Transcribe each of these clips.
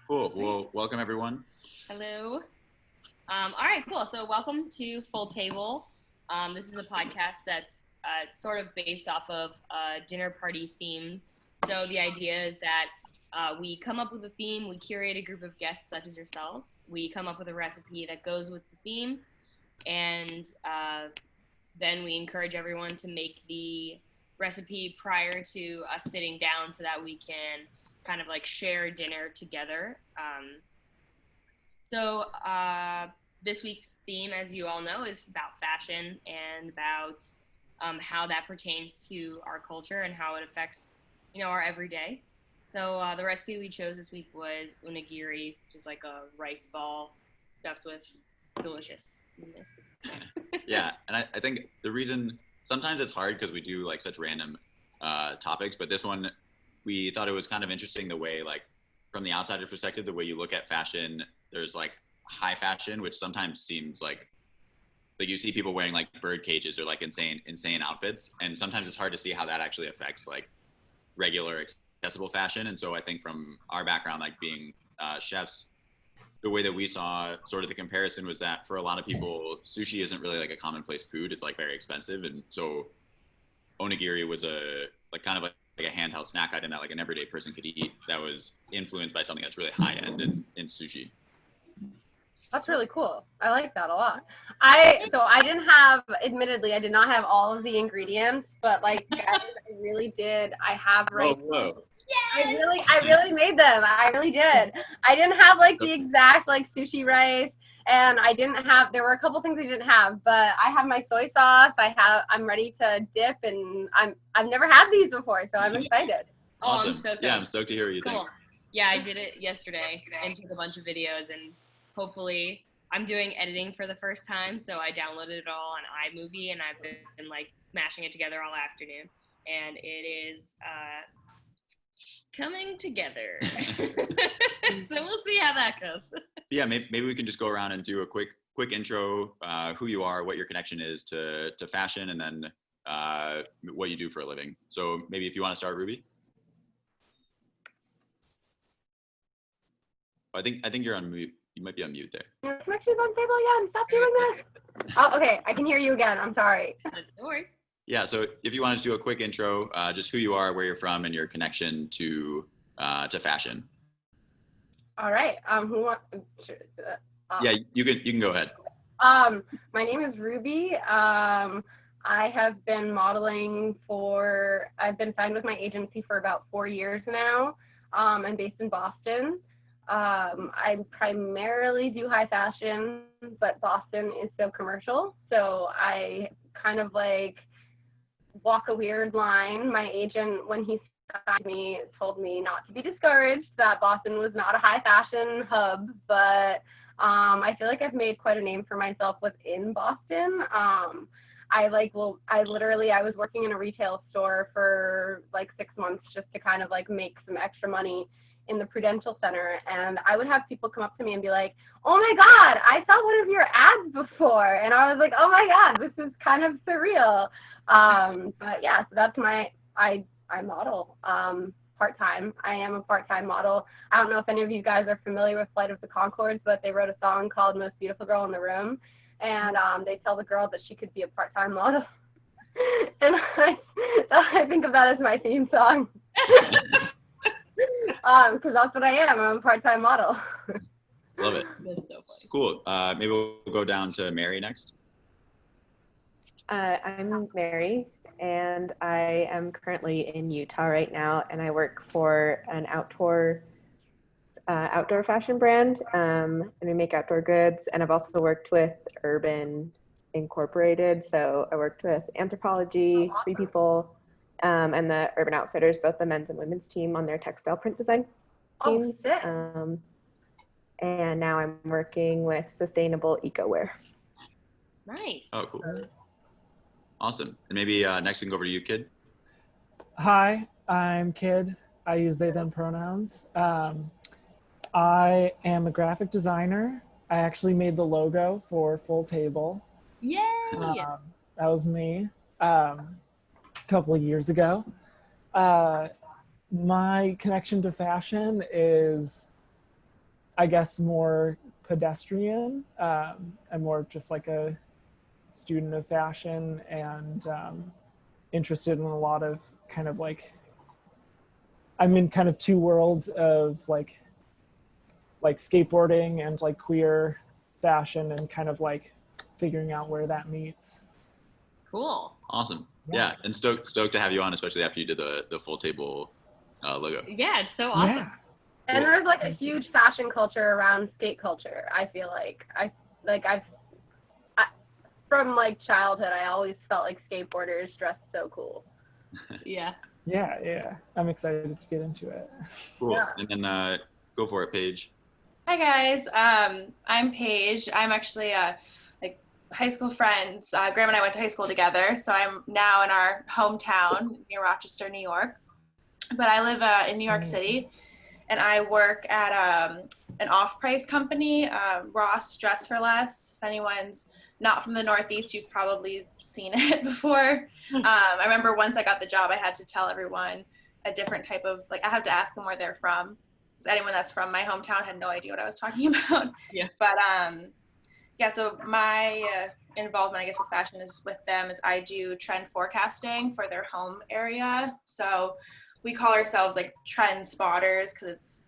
Cool. Sweet. Well, welcome everyone. Hello. All right, cool. So, welcome to Full Table. This is a podcast that's sort of based off of a dinner party theme. So, the idea is that we come up with a theme, we curate a group of guests such as yourselves, we come up with a recipe that goes with the theme, and then we encourage everyone to make the recipe prior to us sitting down so that we can kind of like share dinner together. So this week's theme, as you all know, is about fashion and about how that pertains to our culture and how it affects, our everyday. So the recipe we chose this week was unagiri, which is like a rice ball stuffed with deliciousness. Yeah, and I think the reason sometimes it's hard because we do like such random topics, but this one we thought it was kind of interesting the way like from the outsider perspective, the way you look at fashion. There's like high fashion, which sometimes seems like you see people wearing like bird cages or like insane outfits, and sometimes it's hard to see how that actually affects like regular accessible fashion. And so I think from our background, like being chefs, the way that we saw sort of the comparison was that for a lot of people, sushi isn't really like a commonplace food. It's like very expensive, and so onigiri was a like kind of like a handheld snack item that like an everyday person could eat that was influenced by something that's really high end in sushi. That's really cool. I like that a lot. So I didn't admittedly, I did not have all of the ingredients, but like guys, I really did. I have rice. Whoa. I really made them. I really did. I didn't have like the exact like sushi rice, and there were a couple things I didn't have, but I have my soy sauce. I'm ready to dip, and I've never had these before, so I'm excited. Awesome. I'm so stoked. Yeah, I'm stoked to hear what you think. Yeah, I did it yesterday and took a bunch of videos, and hopefully I'm doing editing for the first time, so I downloaded it all on iMovie, and I've been like smashing it together all afternoon, and it is coming together. So we'll see how that goes. Yeah, maybe we can just go around and do a quick intro, who you are, what your connection is to fashion, and then what you do for a living. So maybe if you want to start, Ruby. I think you're on mute. You might be on mute there. Your connection's unstable again. Stop doing this. Oh, okay. I can hear you again. I'm sorry. No worries. Yeah, so if you want to do a quick intro, just who you are, where you're from, and your connection to fashion. All right. Yeah, you can go ahead. My name is Ruby. I have been modeling I've been signed with my agency for about 4 years now. I'm based in Boston. I primarily do high fashion, but Boston is so commercial. So I kind of like walk a weird line. My agent, when he signed me, told me not to be discouraged, that Boston was not a high fashion hub, but I feel like I've made quite a name for myself within Boston. I was working in a retail store for like 6 months just to kind of like make some extra money in the Prudential Center, and I would have people come up to me and be like, "Oh my God, I saw one of your ads before," and I was like, "Oh my God, this is kind of surreal." But yeah, so that's I model part-time. I am a part-time model. I don't know if any of you guys are familiar with Flight of the Conchords, but they wrote a song called Most Beautiful Girl in the Room, and they tell the girl that she could be a part-time model. And I think of that as my theme song. Because that's what I am. I'm a part-time model. Love it. That's so funny. Cool. Maybe we'll go down to Mary next. I'm Mary, and I am currently in Utah right now, and I work for an outdoor fashion brand, and we make outdoor goods. And I've also worked with Urban Incorporated, so I worked with Anthropologie, Free People, and the Urban Outfitters, both the men's and women's team, on their textile print design teams. And now I'm working with sustainable eco-wear. Nice. Oh, cool. Awesome. And maybe next we can go over to you, Kid. Hi, I'm Kid. I use they, them pronouns. I am a graphic designer. I actually made the logo for Full Table. Yay! That was me a couple of years ago. My connection to fashion is I guess, more pedestrian. I'm more just like a student of fashion and interested in a lot of kind of like, I'm in kind of two worlds of like skateboarding and like queer fashion and kind of like figuring out where that meets. Cool. Awesome. Yeah, and stoked to have you on, especially after you did the full table logo. Yeah, it's so awesome. Yeah. And there's like a huge fashion culture around skate culture. I feel like from like childhood, I always felt like skateboarders dressed so cool. Yeah. Yeah. I'm excited to get into it. Cool. Yeah. And then go for it, Paige. Hi guys, I'm Paige. I'm actually like high school friends. Graham and I went to high school together, so I'm now in our hometown near Rochester, New York. But I live in New York City, and I work at an off-price company, Ross Dress for Less. If anyone's not from the Northeast, you've probably seen it before. I remember once I got the job, I had to tell everyone a different type of, like, I have to ask them where they're from. Anyone that's from my hometown had no idea what I was talking about. Yeah. But yeah, so my involvement, I guess, with fashion is with them is I do trend forecasting for their home area. So we call ourselves like trend spotters because it's,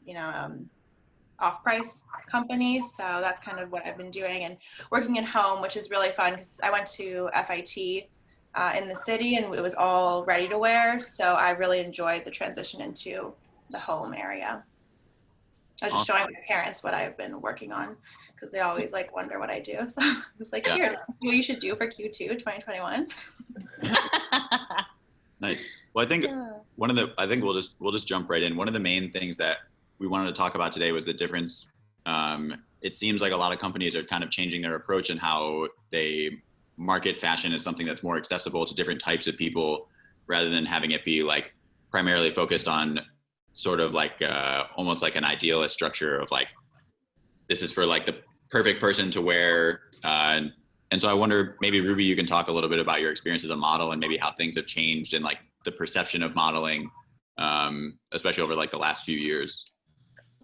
off-price companies. So that's kind of what I've been doing and working in home, which is really fun because I went to FIT in the city and it was all ready to wear. So I really enjoyed the transition into the home area. I was just showing my parents what I've been working on because they always like wonder what I do. So I was like, here, what you should do for Q2 2021. Nice. Well, I think we'll just jump right in. One of the main things that we wanted to talk about today was the difference. It seems like a lot of companies are kind of changing their approach and how they market fashion as something that's more accessible to different types of people rather than having it be like primarily focused on sort of like almost like an idealist structure of like, this is for like the perfect person to wear. And so I wonder, maybe Ruby, you can talk a little bit about your experience as a model and maybe how things have changed and like the perception of modeling, especially over like the last few years.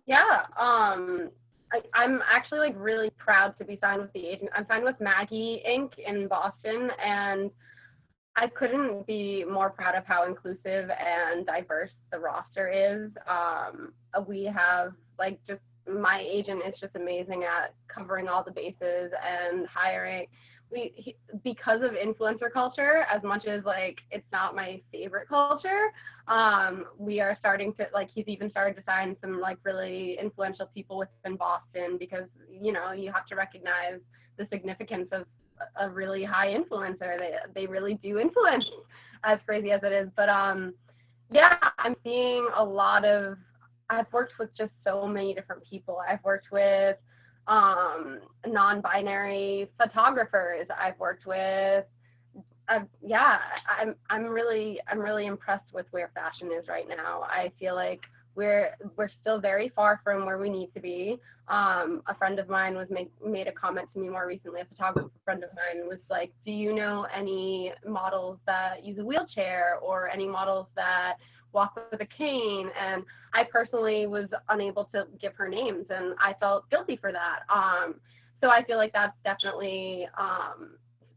Yeah, I'm actually like really proud to be signed with the agent. I'm signed with Maggie Inc. in Boston, and I couldn't be more proud of how inclusive and diverse the roster is. We have like just my agent is just amazing at covering all the bases and hiring. Because of influencer culture, as much as like it's not my favorite culture, we are starting to like, he's even started to sign some like really influential people within Boston because you have to recognize the significance of a really high influencer. They really do influence, as crazy as it is. But yeah, I'm seeing a lot of, I've worked with just so many different people. I've worked with non-binary photographers. I've worked with yeah, I'm really impressed with where fashion is right now. I feel like we're still very far from where we need to be. A friend of mine made a comment to me more recently. A photographer friend of mine was like, do you know any models that use a wheelchair or any models that walk with a cane? And I personally was unable to give her names, and I felt guilty for that. So I feel like that's definitely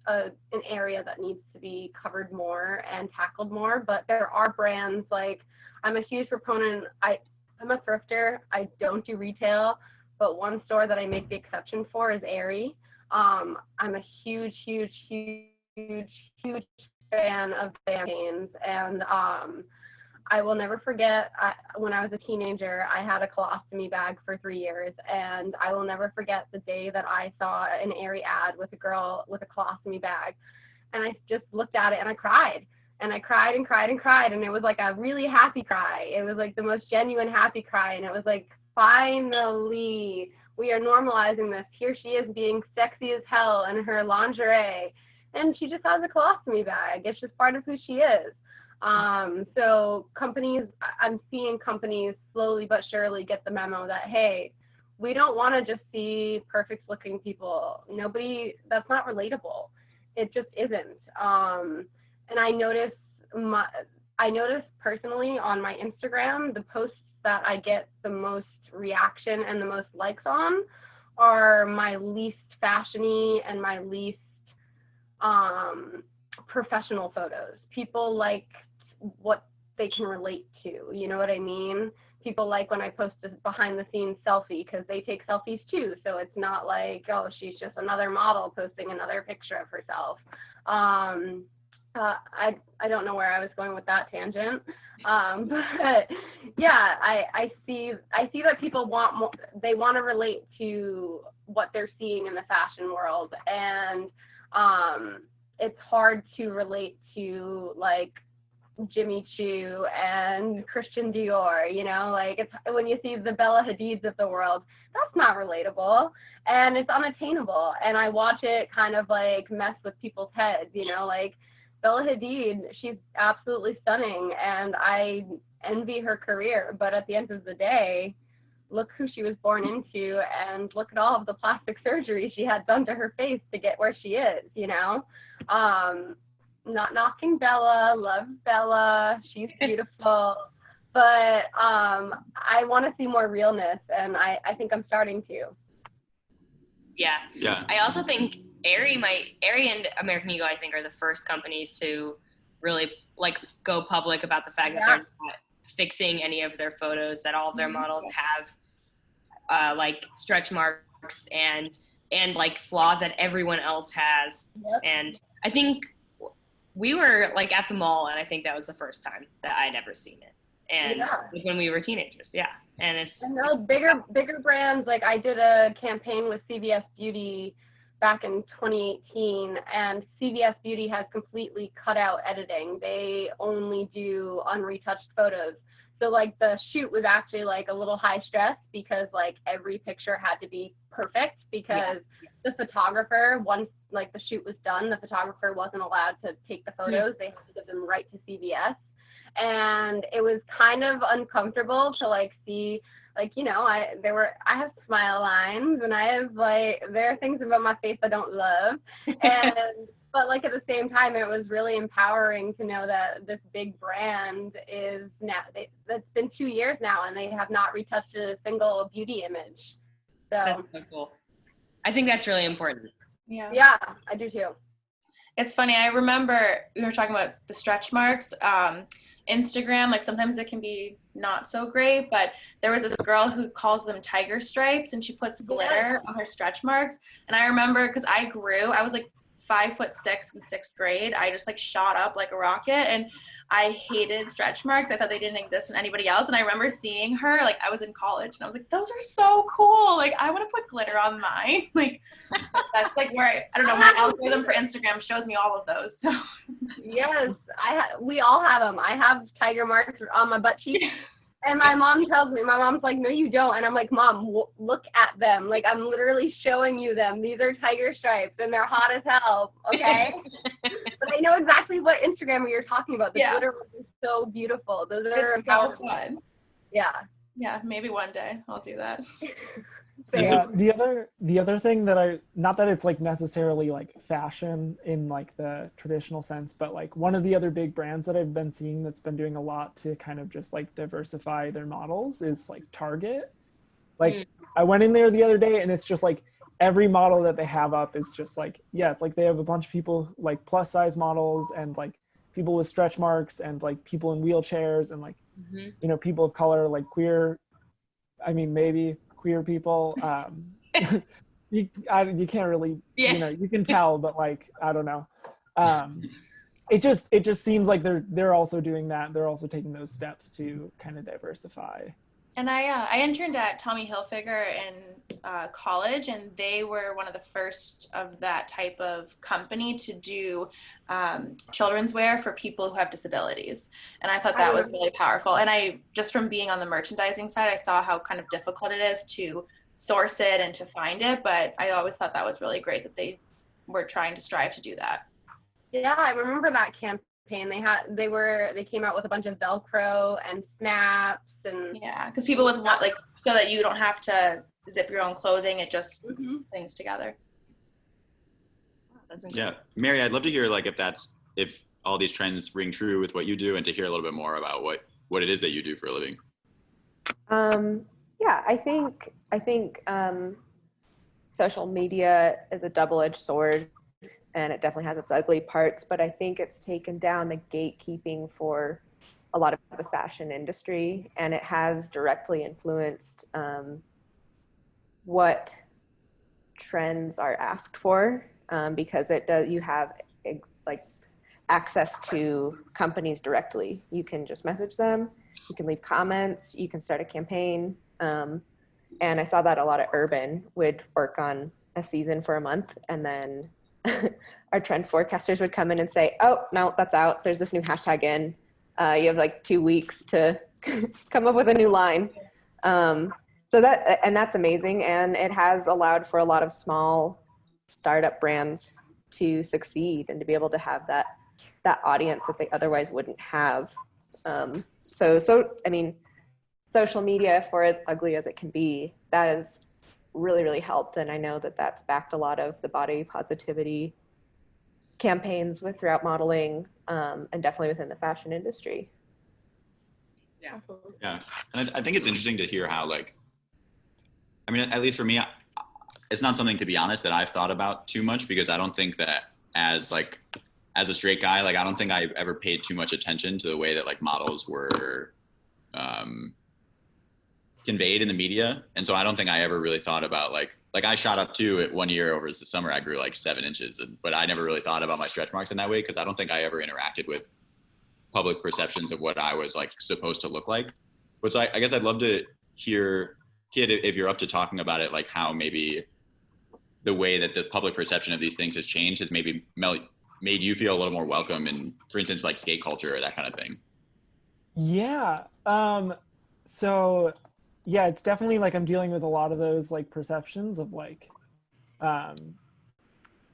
an area that needs to be covered more and tackled more. But there are brands, like, I'm a huge proponent. I'm a thrifter. I don't do retail, but one store that I make the exception for is Aerie. I'm a huge fan of pertains, and I will never forget, when I was a teenager, I had a colostomy bag for 3 years, and I will never forget the day that I saw an Aerie ad with a girl with a colostomy bag, and I just looked at it and I cried. And I cried and cried and cried, and it was like a really happy cry. It was like the most genuine happy cry, and it was like, finally, we are normalizing this. Here she is being sexy as hell in her lingerie, and she just has a colostomy bag. It's just part of who she is. So companies, I'm seeing companies slowly but surely get the memo that, hey, we don't want to just see perfect looking people. That's not relatable. It just isn't. And I notice personally on my Instagram, the posts that I get the most reaction and the most likes on are my least fashiony and my least professional photos. People like what they can relate to, you know what I mean? People like when I post a behind the scenes selfie because they take selfies too. So it's not like, oh, she's just another model posting another picture of herself. I don't know where I was going with that tangent. But yeah, I see that people want more, they want to relate to what they're seeing in the fashion world. And it's hard to relate to like Jimmy Choo and Christian Dior, you know, like it's when you see the Bella Hadids of the world, that's not relatable and it's unattainable. And I watch it kind of like mess with people's heads, you know, like Bella Hadid, she's absolutely stunning and I envy her career, but at the end of the day, look who she was born into and look at all of the plastic surgery she had done to her face to get where she is, you know. Not knocking Bella, love Bella, she's beautiful, but I want to see more realness, and I think I'm starting to. Yeah. I also think Aerie and American Eagle, I think, are the first companies to really like go public about the fact that they're not fixing any of their photos, that all of their models have like stretch marks and like flaws that everyone else has. And I think we were like at the mall, and I think that was the first time that I'd ever seen it. And like, when we were teenagers, and it's. I know bigger brands. Like I did a campaign with CVS Beauty back in 2018, and CVS Beauty has completely cut out editing. They only do unretouched photos. So like the shoot was actually like a little high stress because like every picture had to be perfect because the photographer, once like the shoot was done, the photographer wasn't allowed to take the photos. They had to give them right to CVS. And it was kind of uncomfortable to like see, like, you know, I have smile lines and I have like, there are things about my face I don't love. But like at the same time, it was really empowering to know that this big brand is now, it's been 2 years now and they have not retouched a single beauty image. So that's so cool. I think that's really important. Yeah, I do too. It's funny. I remember we were talking about the stretch marks. Instagram, like sometimes it can be not so great, but there was this girl who calls them tiger stripes and she puts glitter on her stretch marks. And I remember because I was like 5'6" in 6th grade. I just like shot up like a rocket and I hated stretch marks. I thought they didn't exist in anybody else. And I remember seeing her, like I was in college and I was like, those are so cool. Like I want to put glitter on mine. Like that's like where I don't know, my algorithm for Instagram shows me all of those. So yes, we all have them. I have tiger marks on my butt cheeks. And my mom tells me, my mom's like, no, you don't. And I'm like, Mom, look at them. Like, I'm literally showing you them. These are tiger stripes, and they're hot as hell, okay? But I know exactly what Instagram you're talking about. The glitter ones are so beautiful. Those are so fun. Yeah. Yeah, maybe one day I'll do that. Yeah, the other thing that not that it's like necessarily like fashion in like the traditional sense, but like one of the other big brands that I've been seeing that's been doing a lot to kind of just like diversify their models is like Target. Like I went in there the other day and it's just like every model that they have up is just like, it's like they have a bunch of people like plus size models and like people with stretch marks and like people in wheelchairs and like, you know, people of color, like queer, maybe queer people. You can't really, you know, you can tell, but like, I don't know. It just seems like they're also doing that. They're also taking those steps to kind of diversify. And I interned at Tommy Hilfiger in college, and they were one of the first of that type of company to do children's wear for people who have disabilities. And I thought that was really powerful. And I, just from being on the merchandising side, I saw how kind of difficult it is to source it and to find it. But I always thought that was really great that they were trying to strive to do that. Yeah, I remember that campaign. They came out with a bunch of Velcro and snaps. And because people would want, like, so that you don't have to zip your own clothing, it just things together. Yeah, Mary, I'd love to hear like if all these trends ring true with what you do, and to hear a little bit more about what it is that you do for a living. Yeah, I think social media is a double-edged sword, and it definitely has its ugly parts. But I think it's taken down the gatekeeping for a lot of the fashion industry, and it has directly influenced what trends are asked for, because it does. You have like access to companies directly. You can just message them. You can leave comments. You can start a campaign. And I saw that a lot of Urban would work on a season for a month, and then our trend forecasters would come in and say, "Oh, no, that's out. There's this new hashtag in. You have like 2 weeks to come up with a new line." So that's amazing, and it has allowed for a lot of small startup brands to succeed and to be able to have that audience that they otherwise wouldn't have. So I mean, social media, for as ugly as it can be, that has really, really helped. And I know that that's backed a lot of the body positivity campaigns with throughout modeling, and definitely within the fashion industry. Yeah. And I think it's interesting to hear how, like, I mean, at least for me, it's not something, to be honest, that I've thought about too much, because I don't think that as a straight guy, like, I don't think I ever paid too much attention to the way that like models were conveyed in the media. And so I don't think I ever really thought about like I shot up too at 1 year over the summer. I grew like 7 inches, but I never really thought about my stretch marks in that way, because I don't think I ever interacted with public perceptions of what I was like supposed to look like. But so I guess I'd love to hear, Kid, if you're up to talking about it, like how maybe the way that the public perception of these things has changed has maybe made you feel a little more welcome in, for instance, like skate culture or that kind of thing. Yeah. So yeah, it's definitely like I'm dealing with a lot of those like perceptions of like,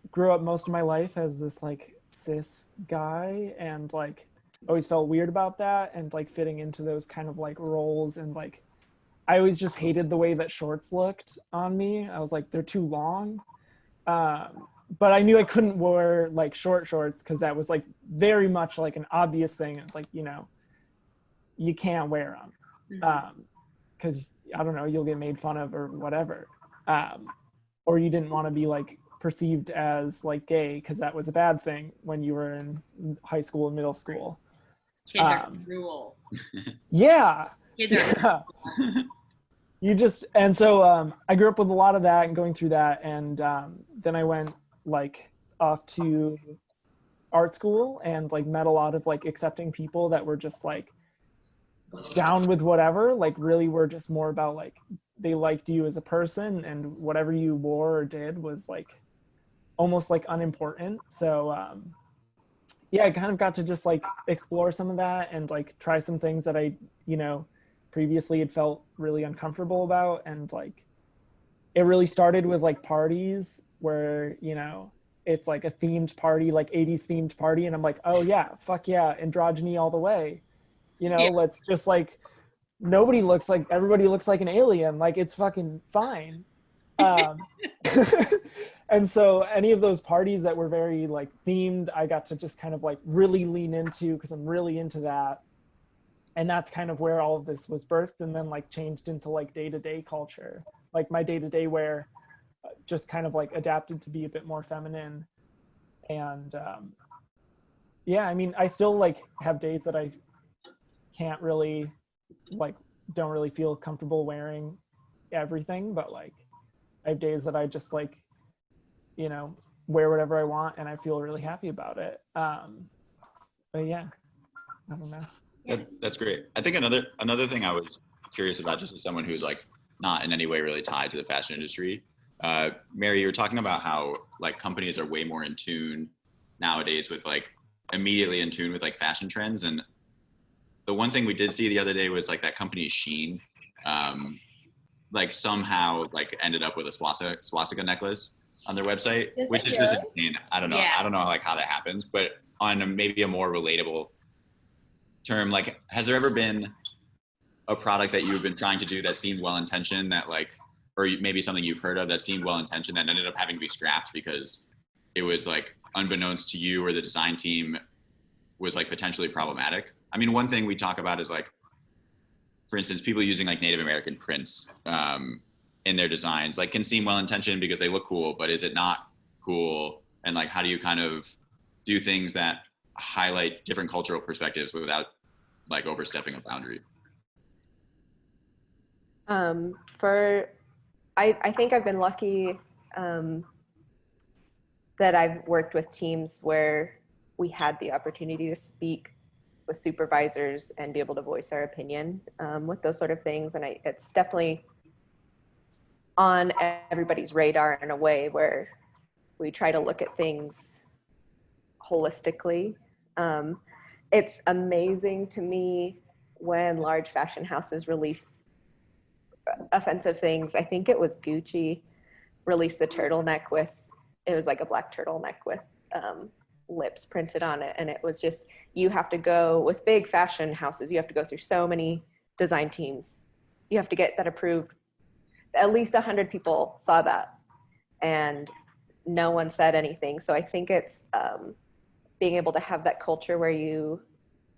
grew up most of my life as this like cis guy, and like always felt weird about that, and like fitting into those kind of like roles. And like I always just hated the way that shorts looked on me. I was like, they're too long. But I knew I couldn't wear like short shorts, because that was like very much like an obvious thing. It's like, you know, you can't wear them because I don't know, you'll get made fun of or whatever, or you didn't want to be like perceived as like gay, because that was a bad thing when you were in high school and middle school. Kids are cruel. Yeah. Kids are You just, and so I grew up with a lot of that and going through that, and then I went like off to art school and like met a lot of like accepting people that were just like down with whatever, like really were just more about like they liked you as a person, and whatever you wore or did was like almost like unimportant. So yeah, I kind of got to just like explore some of that and like try some things that I, you know, previously had felt really uncomfortable about. And like it really started with like parties where, you know, it's like a themed party, like 80s themed party, and I'm like, oh yeah, fuck yeah, androgyny all the way. You know, let's just like, everybody looks like an alien, like it's fucking fine. And so any of those parties that were very like themed, I got to just kind of like really lean into, because I'm really into that. And that's kind of where all of this was birthed, and then like changed into like day-to-day culture. Like my day-to-day wear just kind of like adapted to be a bit more feminine. And yeah, I mean, I still like have days that I can't really like, don't really feel comfortable wearing everything, but like I have days that I just like, you know, wear whatever I want and I feel really happy about it. But yeah, I don't know. That's great. I think another thing I was curious about, just as someone who's like not in any way really tied to the fashion industry, Mary, you were talking about how like companies are way more in tune nowadays with like immediately in tune with like fashion trends. And the one thing we did see the other day was like that company Shein, like somehow like ended up with a swastika necklace on their website, which is just insane. I don't know. Yeah. I don't know like how that happens, but on maybe a more relatable term, like has there ever been a product that you've been trying to do that seemed well-intentioned, that like, or maybe something you've heard of that seemed well-intentioned that ended up having to be scrapped because it was like unbeknownst to you or the design team was like potentially problematic? I mean, one thing we talk about is like for instance, people using like Native American prints in their designs, like can seem well-intentioned because they look cool, but is it not cool? And like, how do you kind of do things that highlight different cultural perspectives without like overstepping a boundary? I think I've been lucky that I've worked with teams where we had the opportunity to speak with supervisors and be able to voice our opinion with those sort of things. And it's definitely on everybody's radar in a way where we try to look at things holistically. It's amazing to me when large fashion houses release offensive things. I think it was Gucci released the turtleneck with, it was like a black turtleneck with lips printed on it. And it was just, you have to go with big fashion houses, you have to go through so many design teams. You have to get that approved. At least 100 people saw that and no one said anything. So I think it's being able to have that culture where you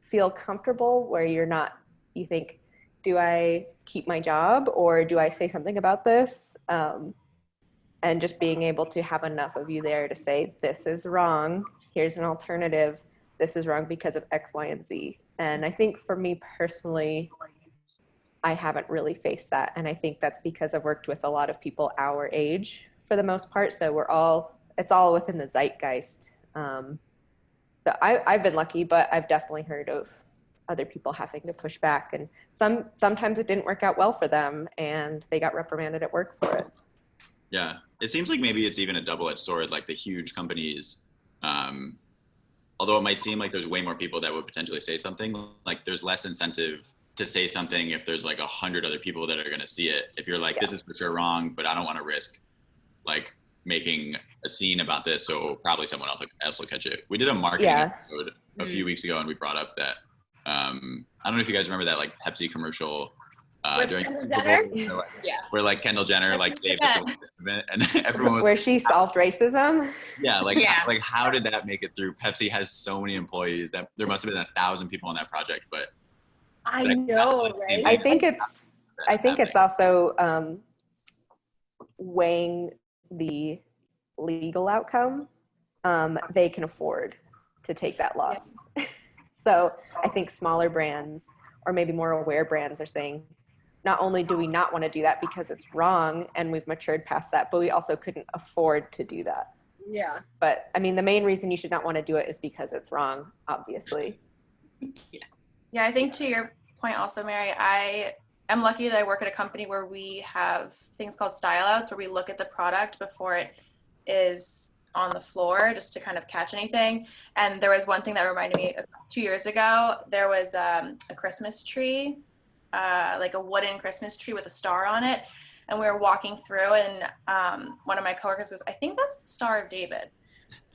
feel comfortable, where you're not, you think, do I keep my job or do I say something about this? And just being able to have enough of you there to say, this is wrong, here's an alternative, this is wrong because of X, Y, and Z. And I think for me personally, I haven't really faced that. And I think that's because I've worked with a lot of people our age for the most part. So it's all within the zeitgeist. So I've been lucky, but I've definitely heard of other people having to push back. And sometimes it didn't work out well for them and they got reprimanded at work for it. Yeah, it seems like maybe it's even a double-edged sword, like the huge companies, although it might seem like there's way more people that would potentially say something, like there's less incentive to say something if there's like 100 other people that are going to see it. If you're like, this is for sure wrong, but I don't want to risk like making a scene about this, so probably someone else will catch it. We did a marketing episode a few weeks ago and we brought up that, I don't know if you guys remember that like Pepsi commercial during Super Bowl, where like Kendall Jenner like saved the event and everyone was where she solved racism. Like how did that make it through? Pepsi has so many employees that there must have been 1,000 people on that project, but I know, right? I think it's also weighing the legal outcome. They can afford to take that loss. So I think smaller brands or maybe more aware brands are saying, not only do we not want to do that because it's wrong and we've matured past that, but we also couldn't afford to do that. Yeah. But I mean, the main reason you should not want to do it is because it's wrong, obviously. Yeah, I think to your point also, Mary, I am lucky that I work at a company where we have things called style outs, where we look at the product before it is on the floor just to kind of catch anything. And there was one thing that reminded me 2 years ago, there was a Christmas tree, like a wooden Christmas tree with a star on it. And we were walking through and one of my coworkers goes, I think that's the Star of David.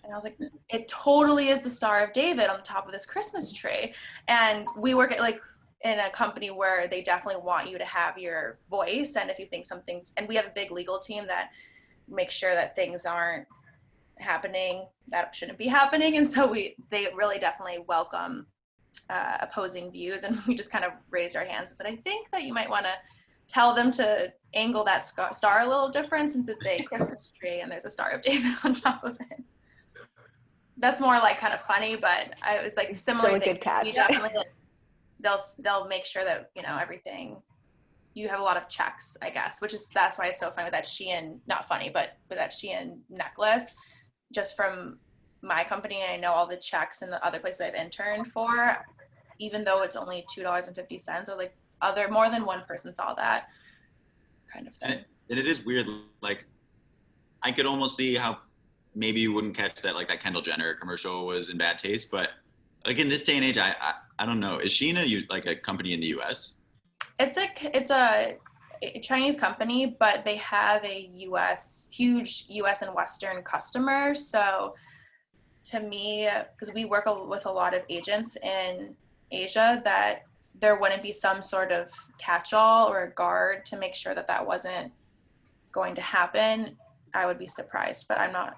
And I was like, it totally is the Star of David on the top of this Christmas tree. And we work at like in a company where they definitely want you to have your voice. And if you think something's, and we have a big legal team that makes sure that things aren't happening that shouldn't be happening. And so they really definitely welcome opposing views. And we just kind of raised our hands and said, I think that you might want to tell them to angle that star a little different since it's a Christmas tree and there's a Star of David on top of it. That's more like kind of funny, but I was like similar. Still a good catch. We definitely, they'll make sure that, you know, everything, you have a lot of checks, I guess, that's why it's so funny with that Shein, not funny, but with that Shein necklace, just from my company, and I know all the checks and the other places I've interned for, even though it's only $2.50, or like more than one person saw that kind of thing. And it is weird, like I could almost see how maybe you wouldn't catch that, like that Kendall Jenner commercial was in bad taste, but like in this day and age, I don't know. Is Shein like a company in the US? It's a Chinese company, but they have a huge US and Western customer. So to me, because we work with a lot of agents in Asia, that there wouldn't be some sort of catch-all or a guard to make sure that wasn't going to happen. I would be surprised, but I'm not.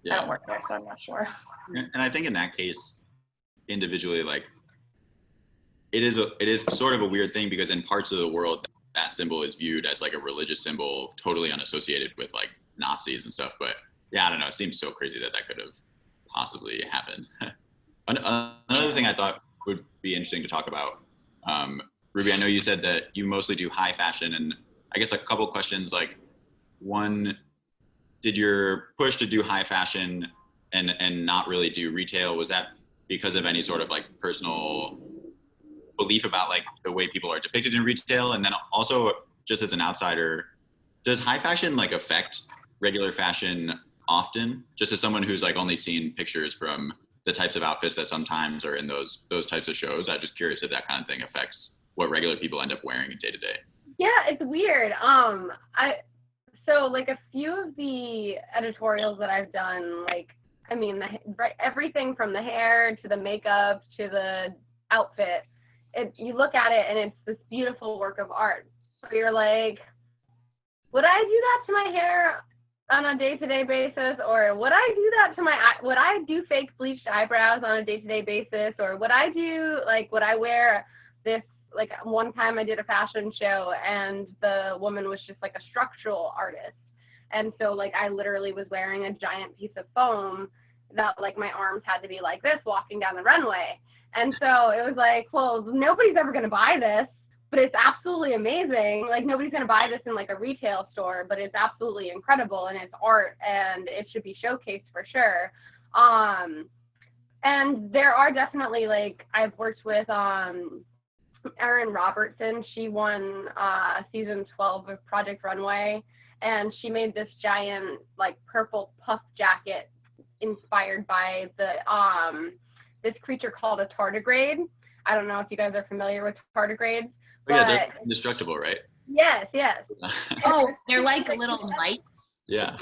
Yeah. I don't work there, so I'm not sure. And I think in that case, individually, like it is sort of a weird thing because in parts of the world that symbol is viewed as like a religious symbol, totally unassociated with like Nazis and stuff. But yeah, I don't know. It seems so crazy that could have possibly happened. Another thing I thought would be interesting to talk about, Ruby, I know you said that you mostly do high fashion, and I guess a couple questions, like one, did your push to do high fashion and not really do retail, was that because of any sort of like personal belief about like the way people are depicted in retail? And then also, just as an outsider, does high fashion like affect regular fashion often? Just as someone who's like only seen pictures from the types of outfits that sometimes are in those types of shows, I'm just curious if that kind of thing affects what regular people end up wearing day to day. Yeah, it's weird. So like a few of the editorials that I've done, like, I mean, everything from the hair to the makeup to the outfit, you look at it and it's this beautiful work of art. So you're like, would I do that to my hair on a day-to-day basis? Or would I do that to would I do fake bleached eyebrows on a day-to-day basis? Or would I wear this, like one time I did a fashion show and the woman was just like a structural artist. And so like I literally was wearing a giant piece of foam that like my arms had to be like this walking down the runway. And so it was like, well, nobody's ever going to buy this, but it's absolutely amazing. Like nobody's going to buy this in like a retail store, but it's absolutely incredible and it's art and it should be showcased for sure. And there are definitely, like, I've worked with Erin Robertson. She won season 12 of Project Runway, and she made this giant like purple puff jacket inspired by this creature called a tardigrade. I don't know if you guys are familiar with tardigrades. Oh, yeah, they're indestructible, right? Yes. Oh, they're like little lights. Yeah.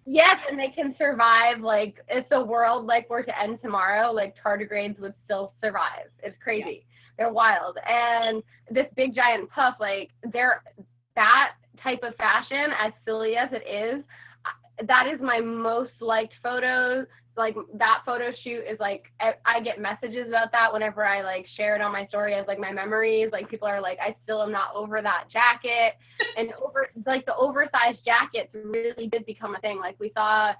Yes, and they can survive, like, if the world, like, were to end tomorrow, like, tardigrades would still survive. It's crazy. Yeah. They're wild. And this big giant puff, like, that type of fashion, as silly as it is, that is my most liked photos. Like, that photo shoot is, like, I get messages about that whenever I, like, share it on my story as, like, my memories. Like, people are like, I still am not over that jacket. And the oversized jackets really did become a thing. Like, we saw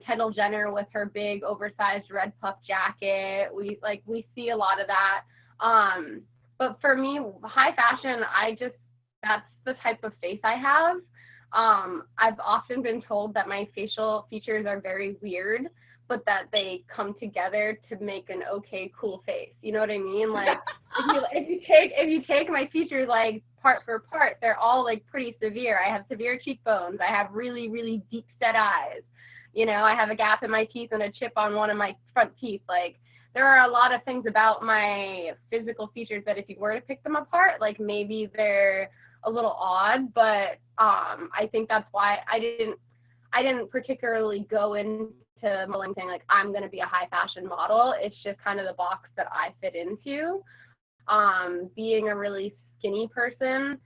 Kendall Jenner with her big oversized red puff jacket. We see a lot of that. But for me, high fashion, that's the type of face I have. I've often been told that my facial features are very weird, but that they come together to make an okay, cool face. You know what I mean? Like, if you take my features, like, part for part, they're all, like, pretty severe. I have severe cheekbones. I have really, really deep set eyes. You know, I have a gap in my teeth and a chip on one of my front teeth. Like, there are a lot of things about my physical features that if you were to pick them apart, like, maybe they're a little odd, but I think that's why I didn't particularly go into modeling saying, like, I'm going to be a high fashion model. It's just kind of the box that I fit into. Being a really skinny person,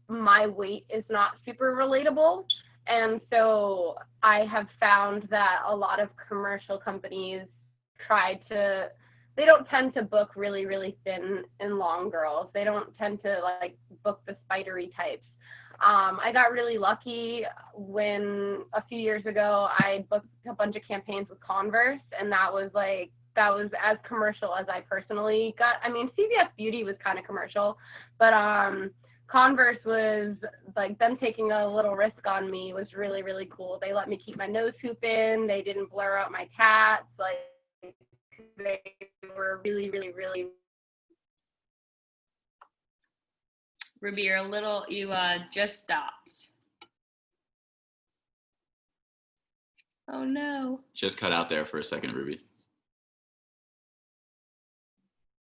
my weight is not super relatable. And so I have found that a lot of commercial companies they don't tend to book really, really thin and long girls. They don't tend to, like, book the spidery types. I got really lucky when a few years ago I booked a bunch of campaigns with Converse, and that was as commercial as I personally got. I mean, CVS Beauty was kind of commercial, but Converse was, like, them taking a little risk on me was really, really cool. They let me keep my nose hoop in. They didn't blur out my tats. Like, they were really, really, really. Ruby, you just stopped. Oh no. Just cut out there for a second, Ruby.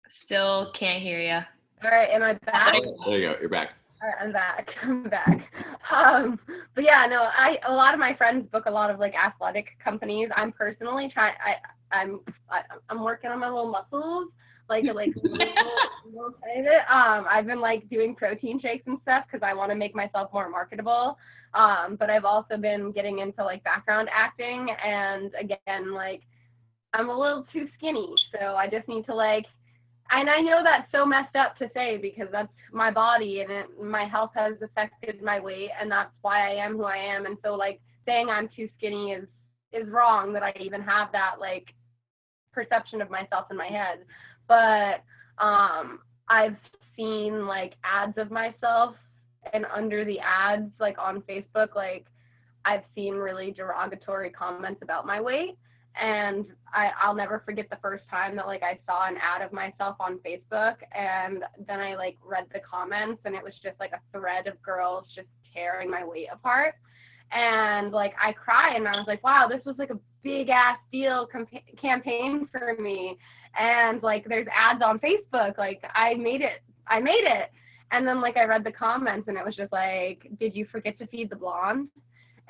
Still can't hear you. All right, am I back? Oh, there you go, you're back. All right, I'm back. But yeah, no, a lot of my friends book a lot of, like, athletic companies. I'm personally I'm working on my little muscles, like little tiny bit. I've been, like, doing protein shakes and stuff because I want to make myself more marketable. But I've also been getting into, like, background acting, and again, like, I'm a little too skinny, so I just need to, like, and I know that's so messed up to say because that's my body and my health has affected my weight, and that's why I am who I am. And so like saying I'm too skinny is wrong, that I even have that like perception of myself in my head. But I've seen like ads of myself, and under the ads like on Facebook, like I've seen really derogatory comments about my weight. And I'll never forget the first time that like I saw an ad of myself on Facebook, and then I like read the comments, and it was just like a thread of girls just tearing my weight apart. And like I cried, and I was like, wow, this was like a big ass deal campaign for me. And like there's ads on Facebook, like I made it. And then like I read the comments, and it was just like, did you forget to feed the blonde?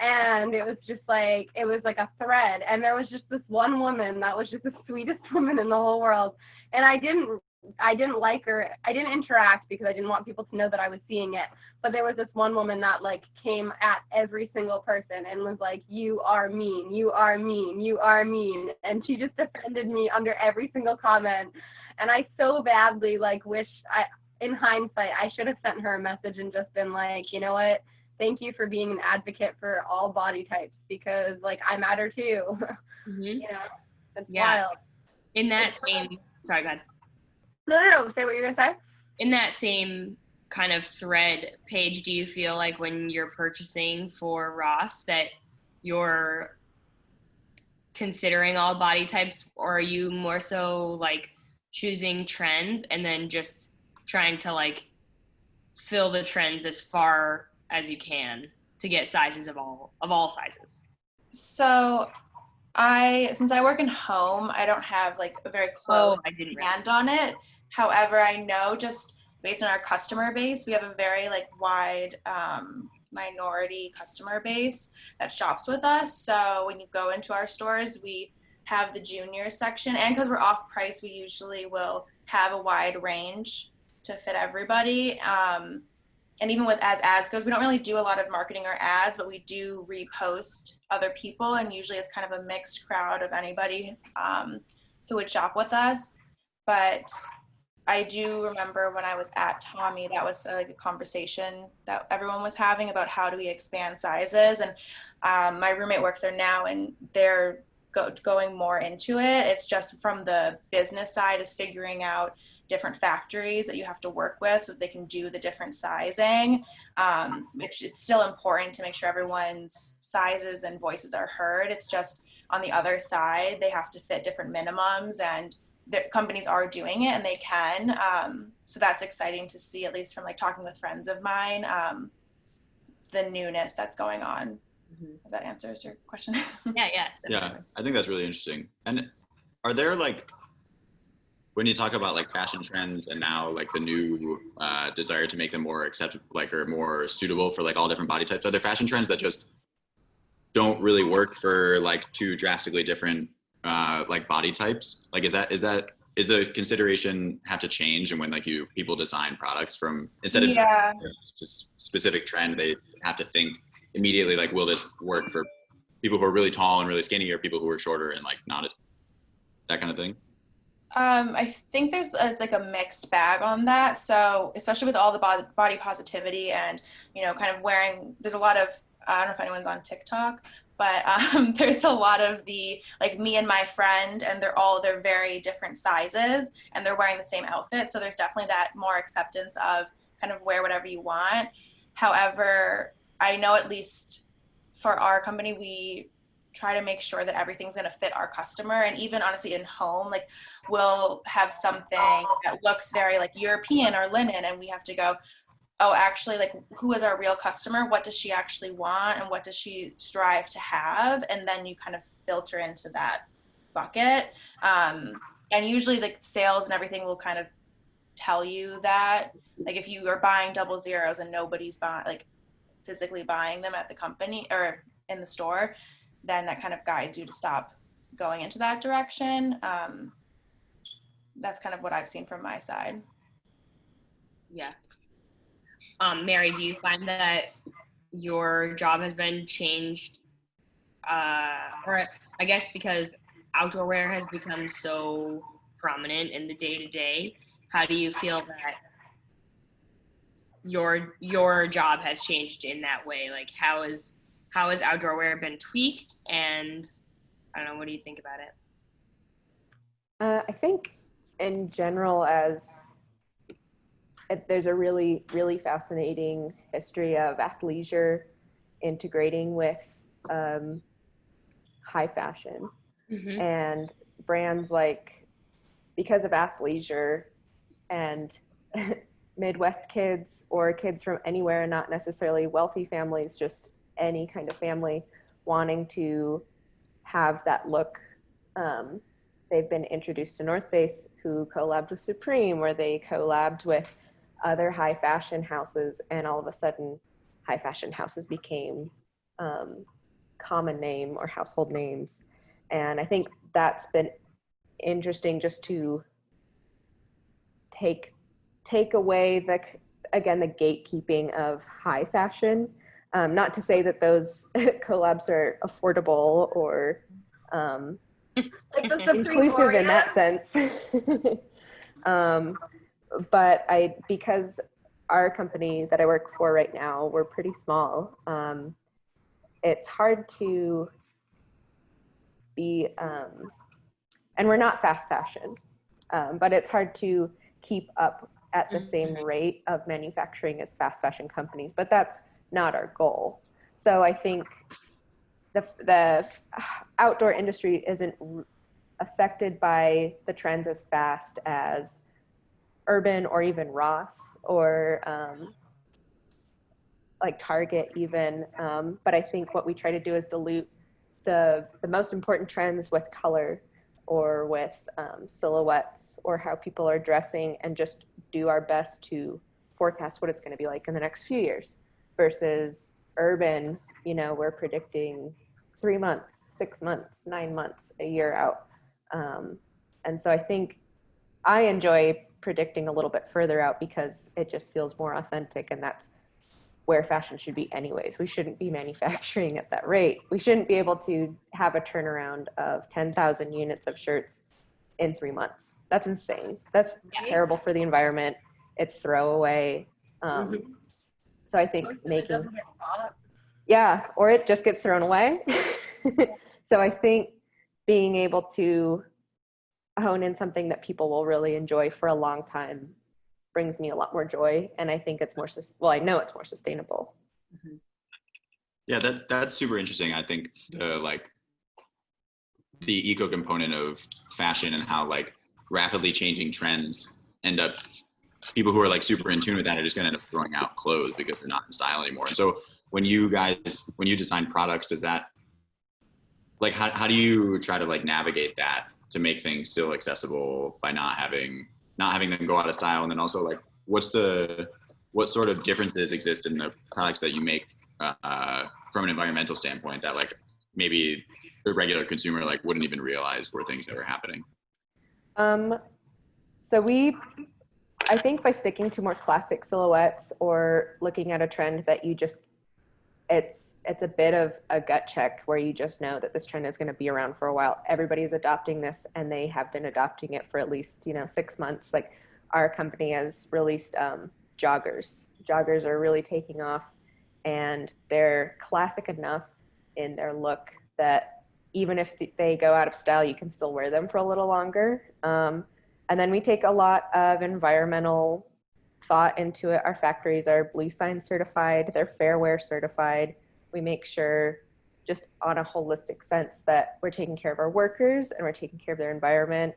And it was just like, it was like a thread. And there was just this one woman that was just the sweetest woman in the whole world. And I didn't like her. I didn't interact because I didn't want people to know that I was seeing it. But there was this one woman that like came at every single person and was like, you are mean, you are mean, you are mean. And she just defended me under every single comment. And I so badly like wish in hindsight, I should have sent her a message and just been like, you know what? Thank you for being an advocate for all body types, because like I matter too. Mm-hmm. You know, it's wild. In that same, sorry, go ahead. No, say what you're gonna say. In that same kind of thread page, do you feel like when you're purchasing for Ross that you're considering all body types, or are you more so like choosing trends and then just trying to like fill the trends as far as you can to get sizes of all sizes? So since I work in home, I don't have like a very close hand on it. However, I know just based on our customer base, we have a very like wide minority customer base that shops with us. So when you go into our stores, we have the junior section, and because we're off price, we usually will have a wide range to fit everybody. And even with as ads goes, we don't really do a lot of marketing or ads, but we do repost other people, and usually it's kind of a mixed crowd of anybody who would shop with us. But I do remember when I was at Tommy, that was like a conversation that everyone was having about how do we expand sizes. And my roommate works there now, and they're going more into it. It's just from the business side is figuring out different factories that you have to work with so that they can do the different sizing, which it's still important to make sure everyone's sizes and voices are heard. It's just on the other side, they have to fit different minimums, and the companies are doing it, and they can. So that's exciting to see, at least from like talking with friends of mine, the newness that's going on. Mm-hmm. If that answers your question. Yeah. Yeah, I think that's really interesting. And are there like, when you talk about like fashion trends and now like the new desire to make them more acceptable, like, or more suitable for like all different body types, are there fashion trends that just don't really work for like two drastically different like body types? Like, is the consideration have to change, and when like people design products from, instead of just specific trend, they have to think immediately like, will this work for people who are really tall and really skinny, or people who are shorter and like not that kind of thing? I think there's like a mixed bag on that. So especially with all the body positivity and, you know, kind of wearing, there's a lot of, I don't know if anyone's on TikTok, but there's a lot of the, like me and my friend, and they're very different sizes, and they're wearing the same outfit. So there's definitely that more acceptance of kind of wear whatever you want. However, I know at least for our company, we try to make sure that everything's going to fit our customer. And even honestly in home, like we'll have something that looks very like European or linen, and we have to go, oh, actually, like, who is our real customer? What does she actually want? And what does she strive to have? And then you kind of filter into that bucket. And usually like sales and everything will kind of tell you that, like, if you are buying 00s and nobody's like physically buying them at the company or in the store, then that kind of guides you to stop going into that direction. That's kind of what I've seen from my side. Yeah. Mary, do you find that your job has been changed, or I guess because outdoor wear has become so prominent in the day-to-day, how do you feel that your job has changed in that way? Like how has outdoor wear been tweaked, and I don't know, what do you think about it? I think in general, there's a really, really fascinating history of athleisure integrating with high fashion. Mm-hmm. And brands like, because of athleisure and Midwest kids or kids from anywhere, not necessarily wealthy families, just any kind of family wanting to have that look. They've been introduced to North Face, who collabed with Supreme, where they collabed with other high fashion houses, and all of a sudden high fashion houses became common name or household names. And I think that's been interesting, just to take away the gatekeeping of high fashion. Not to say that those collabs are affordable or Like the inclusive in that sense. But because our company that I work for right now, we're pretty small. It's hard to be, and we're not fast fashion, but it's hard to keep up at the same rate of manufacturing as fast fashion companies, but that's not our goal. So I think the outdoor industry isn't affected by the trends as fast as Urban or even Ross or like Target even. But I think what we try to do is dilute the most important trends with color or with silhouettes or how people are dressing, and just do our best to forecast what it's going to be like in the next few years. Versus Urban, we're predicting 3 months, 6 months, 9 months, a year out. And so I think I enjoy predicting a little bit further out because it just feels more authentic, and that's where fashion should be anyways. We shouldn't be manufacturing at that rate. We shouldn't be able to have a turnaround of 10,000 units of shirts in 3 months. That's insane. That's terrible for the environment. It's throwaway. So I think or it just gets thrown away. So I think being able to hone in something that people will really enjoy for a long time brings me a lot more joy, and I think it's I know it's more sustainable. Yeah, that's super interesting. I think the eco component of fashion and how rapidly changing trends end up, people who are super in tune with that are just going to end up throwing out clothes because they're not in style anymore. And so when you design products, does that how do you try to navigate that to make things still accessible by not having them go out of style? And then also what sort of differences exist in the products that you make from an environmental standpoint that maybe the regular consumer wouldn't even realize were things that were happening? So I think by sticking to more classic silhouettes or looking at a trend that it's a bit of a gut check where you just know that this trend is going to be around for a while. Everybody's adopting this, and they have been adopting it for at least 6 months. Our company has released joggers. Joggers are really taking off, and they're classic enough in their look that even if they go out of style, you can still wear them for a little longer. And then we take a lot of environmental thought into it. Our factories are Blue Sign certified, they're Fair Wear certified. We make sure, just on a holistic sense, that we're taking care of our workers and we're taking care of their environment.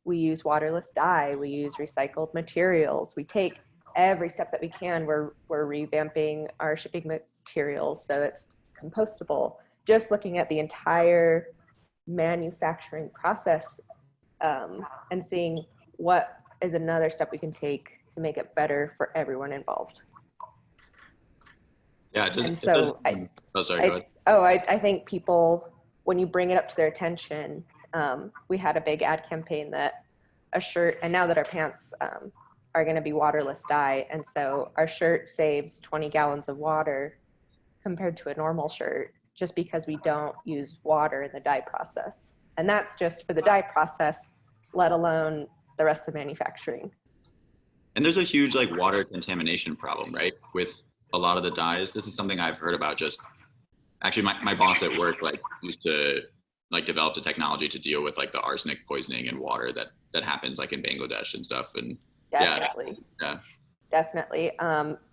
We use waterless dye, we use recycled materials. We take every step that we can. We're revamping our shipping materials so it's compostable. Just looking at the entire manufacturing process and seeing what is another step we can take to make it better for everyone involved. Yeah, I think people, when you bring it up to their attention, we had a big ad campaign that a shirt, and now that our pants are going to be waterless dye, and so our shirt saves 20 gallons of water compared to a normal shirt, just because we don't use water in the dye process. And that's just for the dye process, let alone the rest of the manufacturing. And there's a huge like water contamination problem, right? With a lot of the dyes. This is something I've heard about. Just actually, my boss at work like used to like develop the technology to deal with like the arsenic poisoning in water that happens like in Bangladesh and stuff. And Definitely. yeah. Definitely.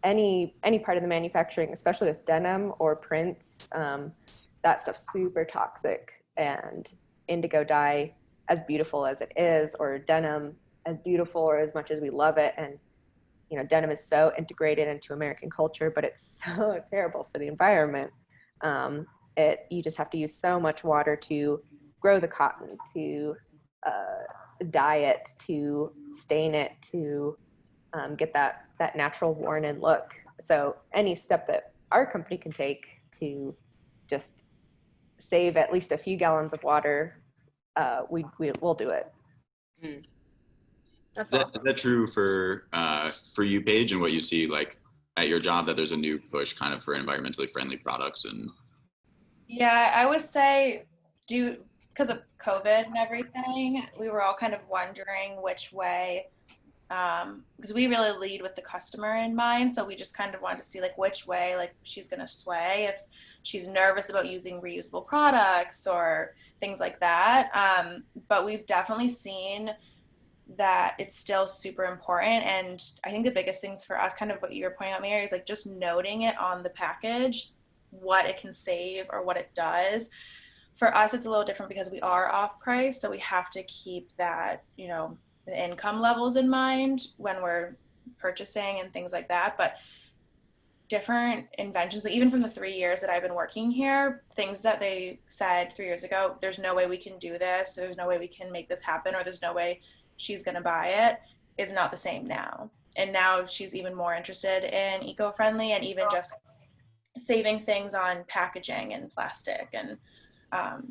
Any part of the manufacturing, especially with denim or prints, that stuff's super toxic. And indigo dye, as beautiful as it is, or denim, as beautiful or as much as we love it, and denim is so integrated into American culture, but it's so terrible for the environment. You just have to use so much water to grow the cotton, to dye it, to stain it, to get that natural worn in look. So any step that our company can take to just save at least a few gallons of water, we'll do it. Mm. Is that true for you, Paige, and what you see like at your job, that there's a new push kind of for environmentally friendly products? And Yeah, I would say because of COVID and everything, we were all kind of wondering which way, because we really lead with the customer in mind. So we just kind of wanted to see like which way like she's going to sway, if she's nervous about using reusable products or things like that. But we've definitely seen that it's still super important. And I think the biggest things for us, kind of what you were pointing out, Mary, is like just noting it on the package, what it can save or what it does. For us, it's a little different because we are off price. So we have to keep that, the income levels in mind when we're purchasing and things like that. But different inventions, like even from the 3 years that I've been working here, things that they said 3 years ago, there's no way we can do this, there's no way we can make this happen, or there's no way she's going to buy it, is not the same now. And now she's even more interested in eco-friendly and even just saving things on packaging and plastic. And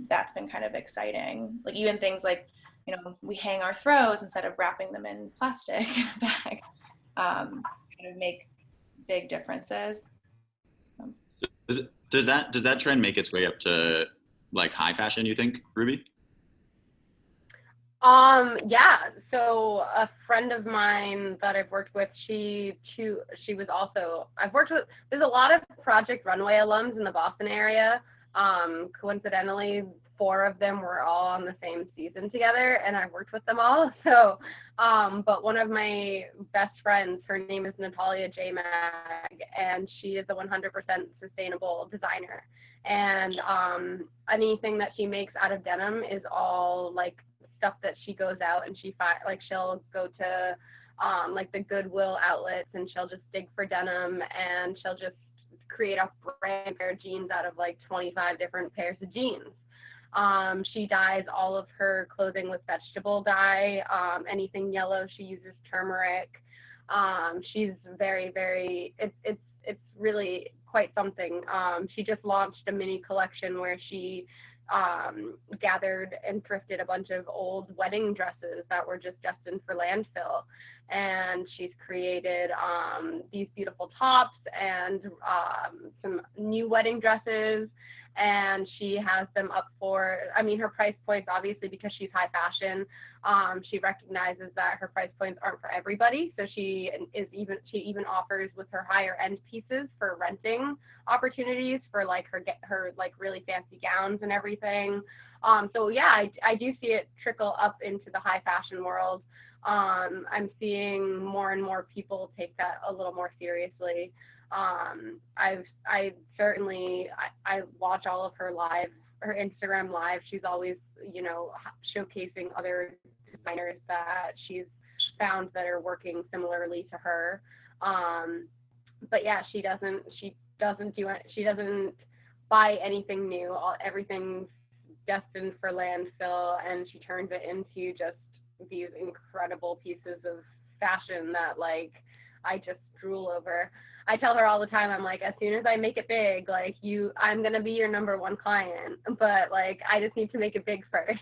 that's been kind of exciting. Like even things like, we hang our throws instead of wrapping them in plastic in a bag, kind of make big differences. So. Does that trend make its way up to like high fashion, you think, Ruby? Yeah. So a friend of mine that I've worked with, she was also, there's a lot of Project Runway alums in the Boston area. Coincidentally, 4 of them were all on the same season together, and I've worked with them all. So, but one of my best friends, her name is Natalia J. Mag, and she is a 100% sustainable designer. And anything that she makes out of denim is all like stuff that she goes out and she'll go to like the Goodwill outlets, and she'll just dig for denim, and she'll just create a brand pair of jeans out of like 25 different pairs of jeans. She dyes all of her clothing with vegetable dye. Anything yellow, she uses turmeric. She's very, very, it's really quite something. She just launched a mini collection where she gathered and thrifted a bunch of old wedding dresses that were just destined for landfill. And she's created these beautiful tops and some new wedding dresses. And she has them up for, her price points, obviously, because she's high fashion, she recognizes that her price points aren't for everybody. So she even offers with her higher end pieces for renting opportunities for like her like really fancy gowns and everything. So yeah, I do see it trickle up into the high fashion world. I'm seeing more and more people take that a little more seriously. I certainly watch all of her Instagram live. She's always, showcasing other designers that she's found that are working similarly to her. But yeah, she doesn't buy anything new. Everything's destined for landfill, and she turns it into just these incredible pieces of fashion that like I just drool over. I tell her all the time, I'm like, as soon as I make it big, like I'm gonna be your number 1 client, but like I just need to make it big first.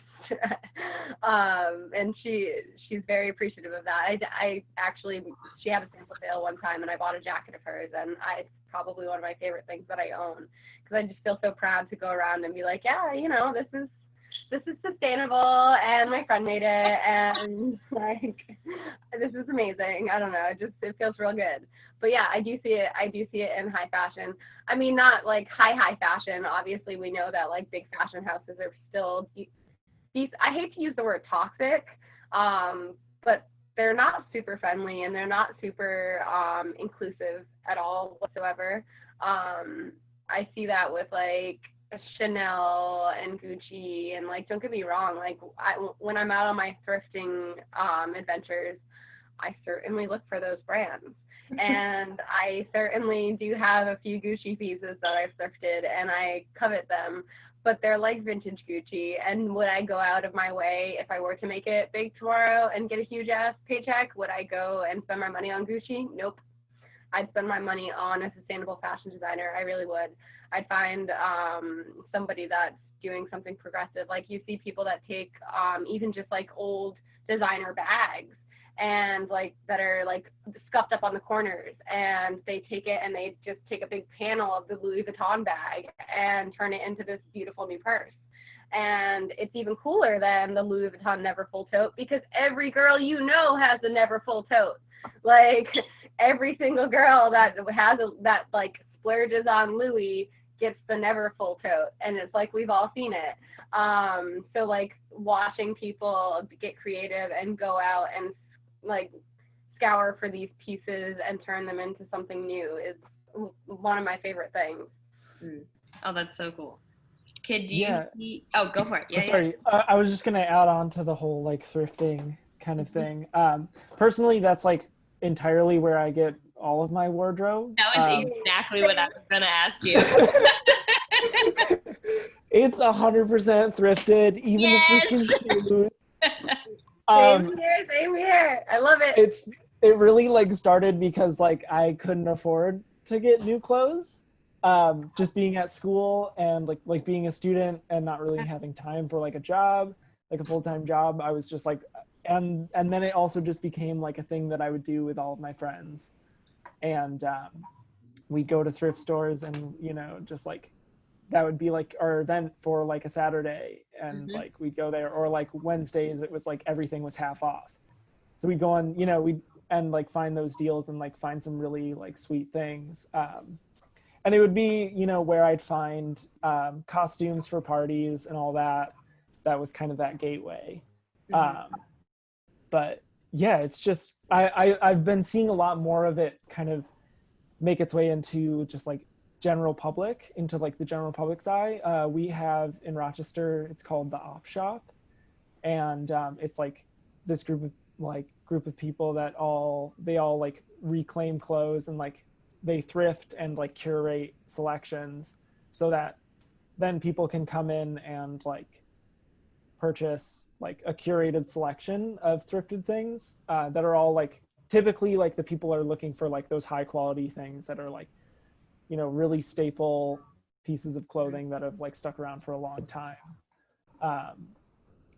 And she's very appreciative of that. I actually, she had a sample sale one time, and I bought a jacket of hers, and it's probably one of my favorite things that I own, because I just feel so proud to go around and be like, yeah, this is sustainable, and my friend made it, and like, this is amazing. I don't know, it feels real good. But yeah, I do see it in high fashion. I mean, not like high fashion. Obviously, we know that like big fashion houses are still these. I hate to use the word toxic, but they're not super friendly and they're not super inclusive at all whatsoever. I see that with like Chanel and Gucci, and like, don't get me wrong, like when I'm out on my thrifting adventures, I certainly look for those brands. And I certainly do have a few Gucci pieces that I've thrifted and I covet them, but they're like vintage Gucci. And would I go out of my way if I were to make it big tomorrow and get a huge ass paycheck? Would I go and spend my money on Gucci? Nope. I'd spend my money on a sustainable fashion designer. I really would. I'd find somebody that's doing something progressive. Like you see people that take even just like old designer bags and like that are like scuffed up on the corners, and they take it and they just take a big panel of the Louis Vuitton bag and turn it into this beautiful new purse. And it's even cooler than the Louis Vuitton never full tote, because every girl you know has a never full tote. Like every single girl that has that like splurges on Louis gets the never full tote, and it's like we've all seen it. So like watching people get creative and go out and like scour for these pieces and turn them into something new is one of my favorite things. Oh, that's so cool. Kid, do you see? Oh, go for it. Yeah. Sorry, I was just gonna add on to the whole like thrifting kind of thing. Personally, that's like entirely where I get all of my wardrobe. That was exactly what I was gonna ask you. It's 100% thrifted, even the freaking shoes. Same here. I love it. It really like started because like I couldn't afford to get new clothes. Just being at school and like being a student and not really having time for like a job, like a full-time job. I was just like, and then it also just became like a thing that I would do with all of my friends. And we'd go to thrift stores and, you know, just like that would be like our event for like a Saturday, and like we'd go there, or like Wednesdays it was like everything was half off. So we'd go on, you know, we'd and like find those deals and like find some really like sweet things. And it would be, you know, where I'd find costumes for parties and all that. That was kind of that gateway. But yeah, it's just, I've been seeing a lot more of it kind of make its way into just like general public, into like the general public's eye. We have in Rochester, it's called the Op Shop. And it's like this group of people that they all like reclaim clothes and like they thrift and like curate selections so that then people can come in and like purchase like a curated selection of thrifted things that are all like typically like the people are looking for like those high quality things that are like, you know, really staple pieces of clothing that have like stuck around for a long time.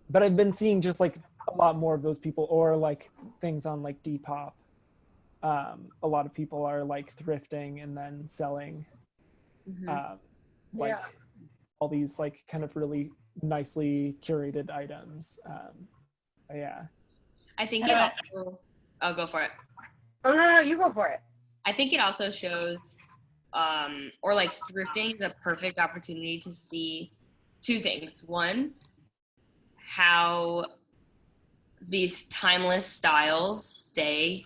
But I've been seeing just like a lot more of those people, or like things on like Depop. A lot of people are like thrifting and then selling like all these like kind of really nicely curated items. Yeah. I think it also, I'll go for it. Oh, no, you go for it. I think it also shows, or like thrifting is a perfect opportunity to see two things. One, how these timeless styles stay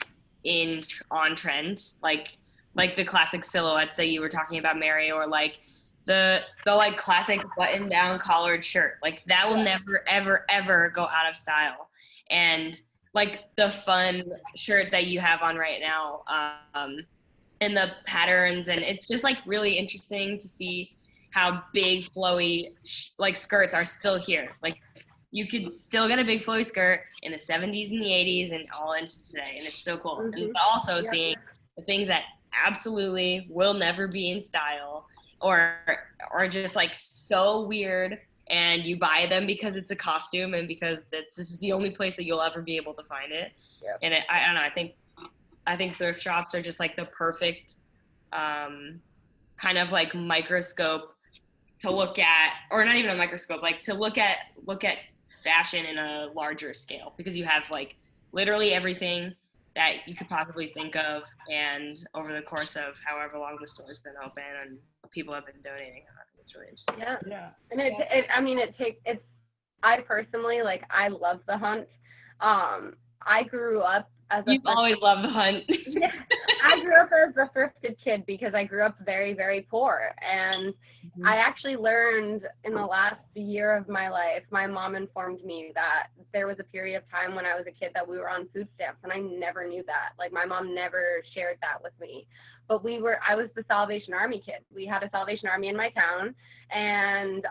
on trend, like the classic silhouettes that you were talking about, Mary, or like the like classic button down collared shirt, like that will never ever go out of style. And like the fun shirt that you have on right now, and the patterns, and it's just like really interesting to see how big flowy like skirts are still here. Like you could still get a big flowy skirt in the 70s and the 80s and all into today, and it's so cool. And also seeing the things that absolutely will never be in style, or just like so weird, and you buy them because it's a costume and because this is the only place that you'll ever be able to find it. And I don't know, I think thrift shops are just like the perfect kind of like microscope to look at, or not even a microscope, like to look at fashion in a larger scale, because you have like literally everything that you could possibly think of, and over the course of however long the store's been open and people have been donating, I think it's really interesting. Yeah. And I personally, like, I love the hunt. I grew up as You've always loved the hunt. Yeah, I grew up as a thrifted kid because I grew up very, very poor. And I actually learned in the last year of my life, my mom informed me that there was a period of time when I was a kid that we were on food stamps, and I never knew that. Like, my mom never shared that with me. But I was the Salvation Army kid. We had a Salvation Army in my town, and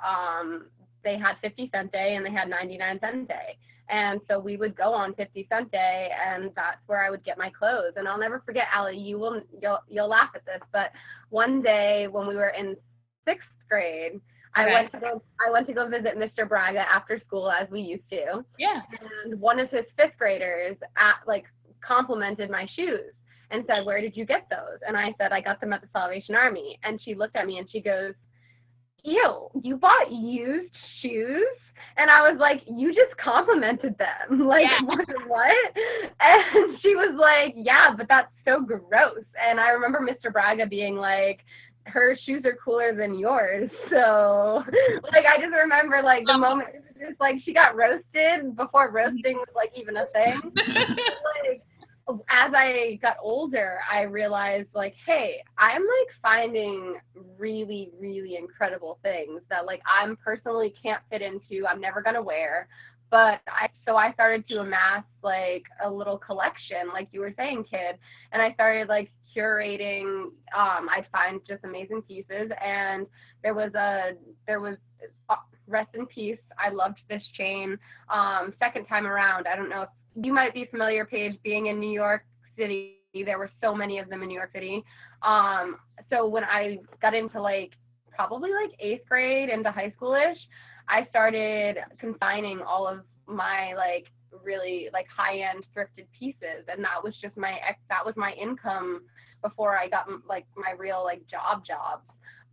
they had 50-cent day and they had 99-cent day. And so we would go on 50-cent day, and that's where I would get my clothes. And I'll never forget, Allie, you'll laugh at this, but one day when we were in 6th grade, I went to go visit Mr. Braga after school, as we used to. Yeah. And one of his 5th graders complimented my shoes and said, "Where did you get those?" And I said, "I got them at the Salvation Army." And she looked at me and she goes, "Ew, you bought used shoes?" And I was like, "You just complimented them." Like, yeah. What? And she was like, "Yeah, but that's so gross." And I remember Mr. Braga being like, "Her shoes are cooler than yours." So, like, I just remember, like, the moment, it's like she got roasted before roasting was, like, even a thing. Like, as I got older, I realized, like, hey, I'm, like, finding really, really incredible things that, like, I'm personally can't fit into, I'm never going to wear. But I started to amass, like, a little collection, like you were saying, kid. And I started, like, curating. I'd find just amazing pieces. And there was rest in peace, I loved this chain. Second time around, I don't know if you might be familiar, Paige, being in New York City. There were so many of them in New York City. So when I got into, like, probably like 8th grade into high schoolish, I started consigning all of my, like, really, like, high-end thrifted pieces, and that was just my income before I got, like, my real, like, jobs.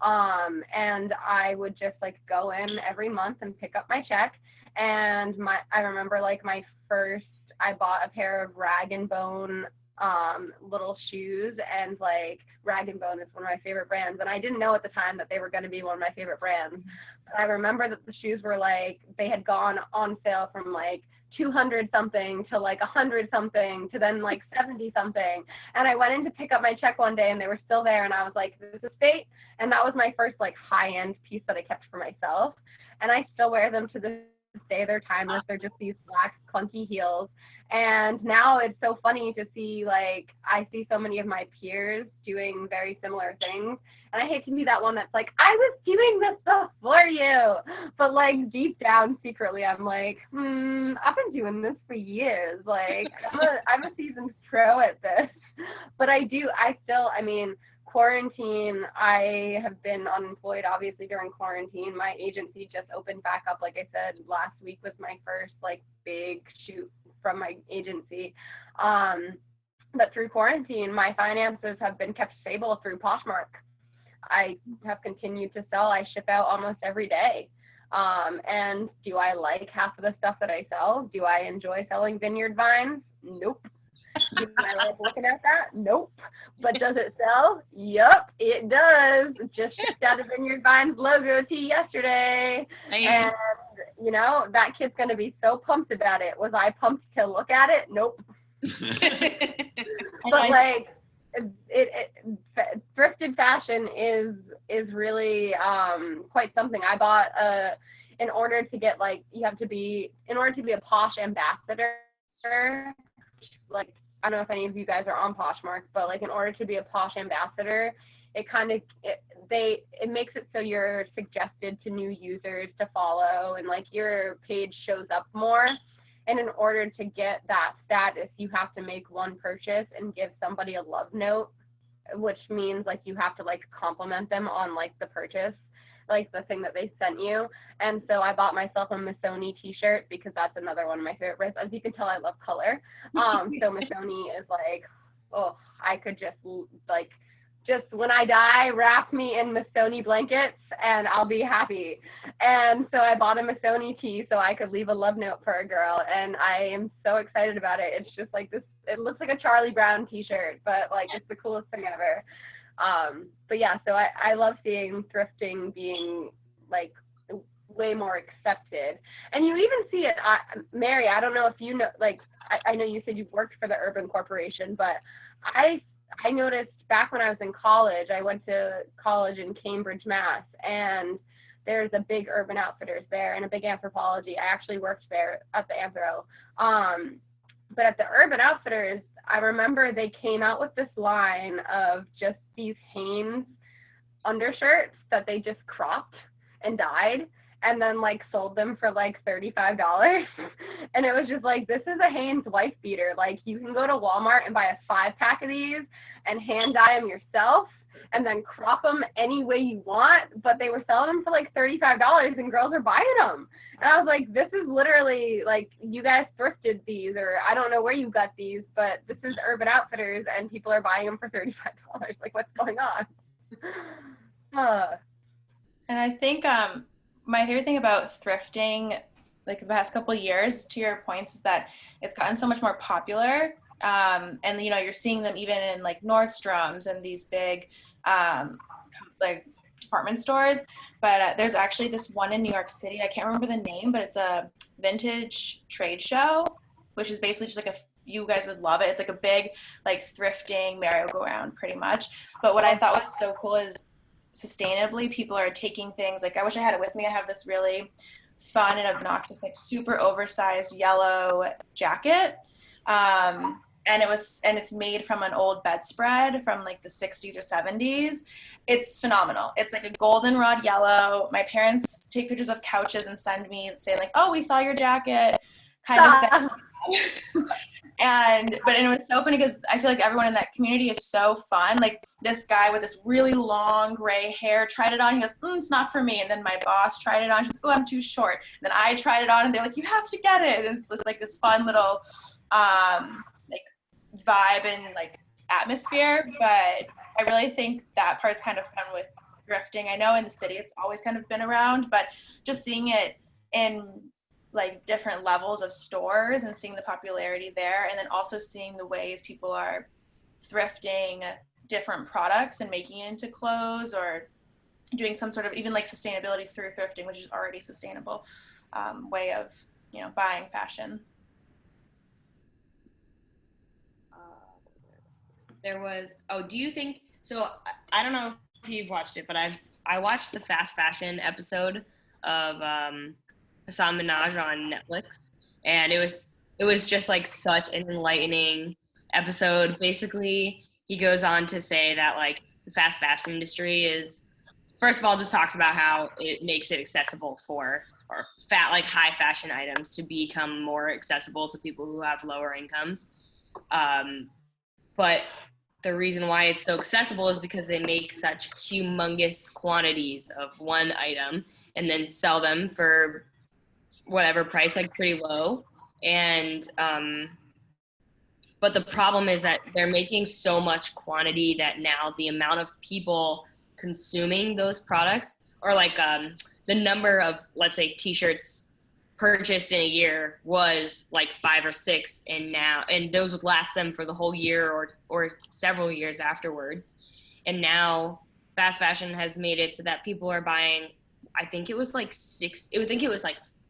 And I would just, like, go in every month and pick up my check. And I remember, like, I bought a pair of Rag & Bone little shoes, and, like, Rag & Bone is one of my favorite brands, and I didn't know at the time that they were going to be one of my favorite brands. But I remember that the shoes were, like, they had gone on sale from, like, 200 something to, like, 100 something to then, like, 70 something. And I went in to pick up my check one day, and they were still there, and I was like, this is fate. And that was my first, like, high-end piece that I kept for myself, and I still wear them to this day. They're timeless. They're just these black clunky heels. And now it's so funny to see, like, I see so many of my peers doing very similar things, and I hate to be that one that's like, I was doing this before you, but, like, deep down secretly I'm like, I've been doing this for years. Like, I'm a seasoned pro at this. But quarantine, I have been unemployed, obviously, during quarantine. My agency just opened back up, like I said, last week was my first, like, big shoot from my agency. But through quarantine, my finances have been kept stable through Poshmark. I have continued to sell. I ship out almost every day. And do I like half of the stuff that I sell? Do I enjoy selling vineyard vines? Nope. Do I like looking at that? Nope. But does it sell? Yep, it does. Just shipped out a Vineyard Vines logo tee yesterday. Nice. And, you know, that kid's going to be so pumped about it. Was I pumped to look at it? Nope. But, like, thrifted fashion is really quite something. I bought in order to be a Posh ambassador, like, I don't know if any of you guys are on Poshmark, but, like, in order to be a Posh ambassador, it makes it so you're suggested to new users to follow, and, like, your page shows up more. And in order to get that status, you have to make one purchase and give somebody a love note, which means, like, you have to, like, compliment them on, like, the purchase, like, the thing that they sent you. And so I bought myself a Missoni t-shirt because that's another one of my favorite brands. As you can tell, I love color. So Missoni is, like, oh, I could just just when I die, wrap me in Missoni blankets and I'll be happy. And so I bought a Missoni tee so I could leave a love note for a girl, and I am so excited about it. It's just like this, it looks like a Charlie Brown t-shirt, but like it's the coolest thing ever. But yeah, so I love seeing thrifting being like way more accepted. And you even see it, Mary, I don't know if you know, like, I know you said you've worked for the Urban Corporation, but I noticed back when I was in college, I went to college in Cambridge, Mass, and there's a big Urban Outfitters there and a big Anthropologie. I actually worked there at the Anthro. But at the Urban Outfitters, I remember they came out with this line of just these Hanes undershirts that they just cropped and dyed, and then like sold them for like $35. And it was just like, this is a Hanes wife beater. Like, you can go to Walmart and buy a 5-pack of these and hand dye them yourself and then crop them any way you want. But they were selling them for like $35 and girls are buying them. And I was like, this is literally like, you guys thrifted these, or I don't know where you got these, but this is Urban Outfitters and people are buying them for $35. Like, what's going on? And I think my favorite thing about thrifting, like the past couple of years, to your points, is that it's gotten so much more popular. And you know, you're seeing them even in like Nordstrom's and these big like department stores. But there's actually this one in New York City. I can't remember the name, but it's a vintage trade show, which is basically just like you guys would love it. It's like a big like thrifting merry-go-round pretty much. But what I thought was so cool is sustainably people are taking things, like I wish I had it with me. I have this really fun and obnoxious, like super oversized yellow jacket. And it's made from an old bedspread from like the 60s or 70s. It's phenomenal. It's like a goldenrod yellow. My parents take pictures of couches and send me saying like, oh, we saw your jacket, kind of thing. And it was so funny because I feel like everyone in that community is so fun. Like this guy with this really long gray hair tried it on. He goes, it's not for me. And then my boss tried it on. She goes, oh, I'm too short. And then I tried it on, and they're like, you have to get it. And it's just like this fun little like vibe and like atmosphere. But I really think that part's kind of fun with thrifting. I know in the city it's always kind of been around, but just seeing it in like different levels of stores and seeing the popularity there, and then also seeing the ways people are thrifting different products and making it into clothes, or doing some sort of even like sustainability through thrifting, which is already sustainable way of, you know, buying fashion. There was, do you think, so I don't know if you've watched it, but I watched the fast fashion episode of Hassan Minaj on Netflix, and it was just like such an enlightening episode. Basically, he goes on to say that like the fast fashion industry is, first of all, just talks about how it makes it accessible for, or like high fashion items to become more accessible to people who have lower incomes. But the reason why it's so accessible is because they make such humongous quantities of one item and then sell them for whatever price, like pretty low. And but the problem is that they're making so much quantity that now the amount of people consuming those products, or like the number of, let's say, t-shirts purchased in a year was like 5 or 6, and those would last them for the whole year or several years afterwards. And now fast fashion has made it so that people are buying, I think it was like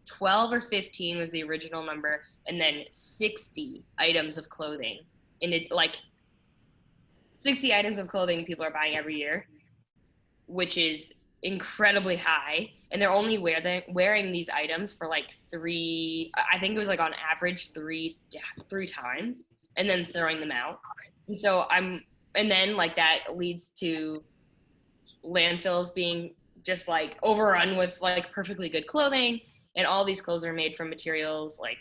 12 or 15 was the original number, and then 60 items of clothing. And it like 60 items of clothing people are buying every year, which is incredibly high. And they're only wearing these items for like 3, I think it was like on average 3 times, and then throwing them out. And so and then like that leads to landfills being just like overrun with like perfectly good clothing. And all these clothes are made from materials like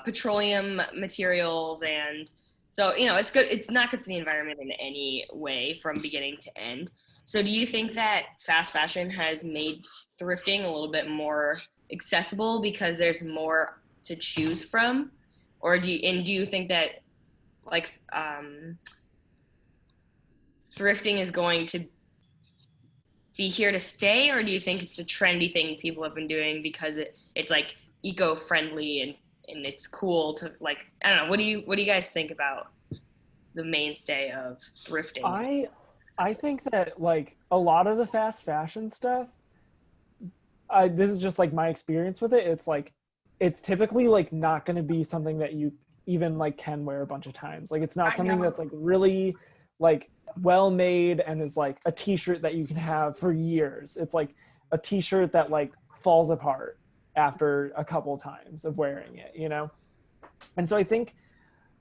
petroleum materials. And so, you know, it's good. It's not good for the environment in any way from beginning to end. So do you think that fast fashion has made thrifting a little bit more accessible because there's more to choose from? Or do you think that like thrifting is going to be here to stay, or do you think it's a trendy thing people have been doing because it's like eco-friendly and it's cool to, like, I don't know, what do you guys think about the mainstay of thrifting? I think that like a lot of the fast fashion stuff, this is just like my experience with it. It's like it's typically like not going to be something that you even like can wear a bunch of times. Like it's not something that's like really like well made and is like a t-shirt that you can have for years. It's like a t-shirt that like falls apart after a couple of times of wearing it, you know? And so I think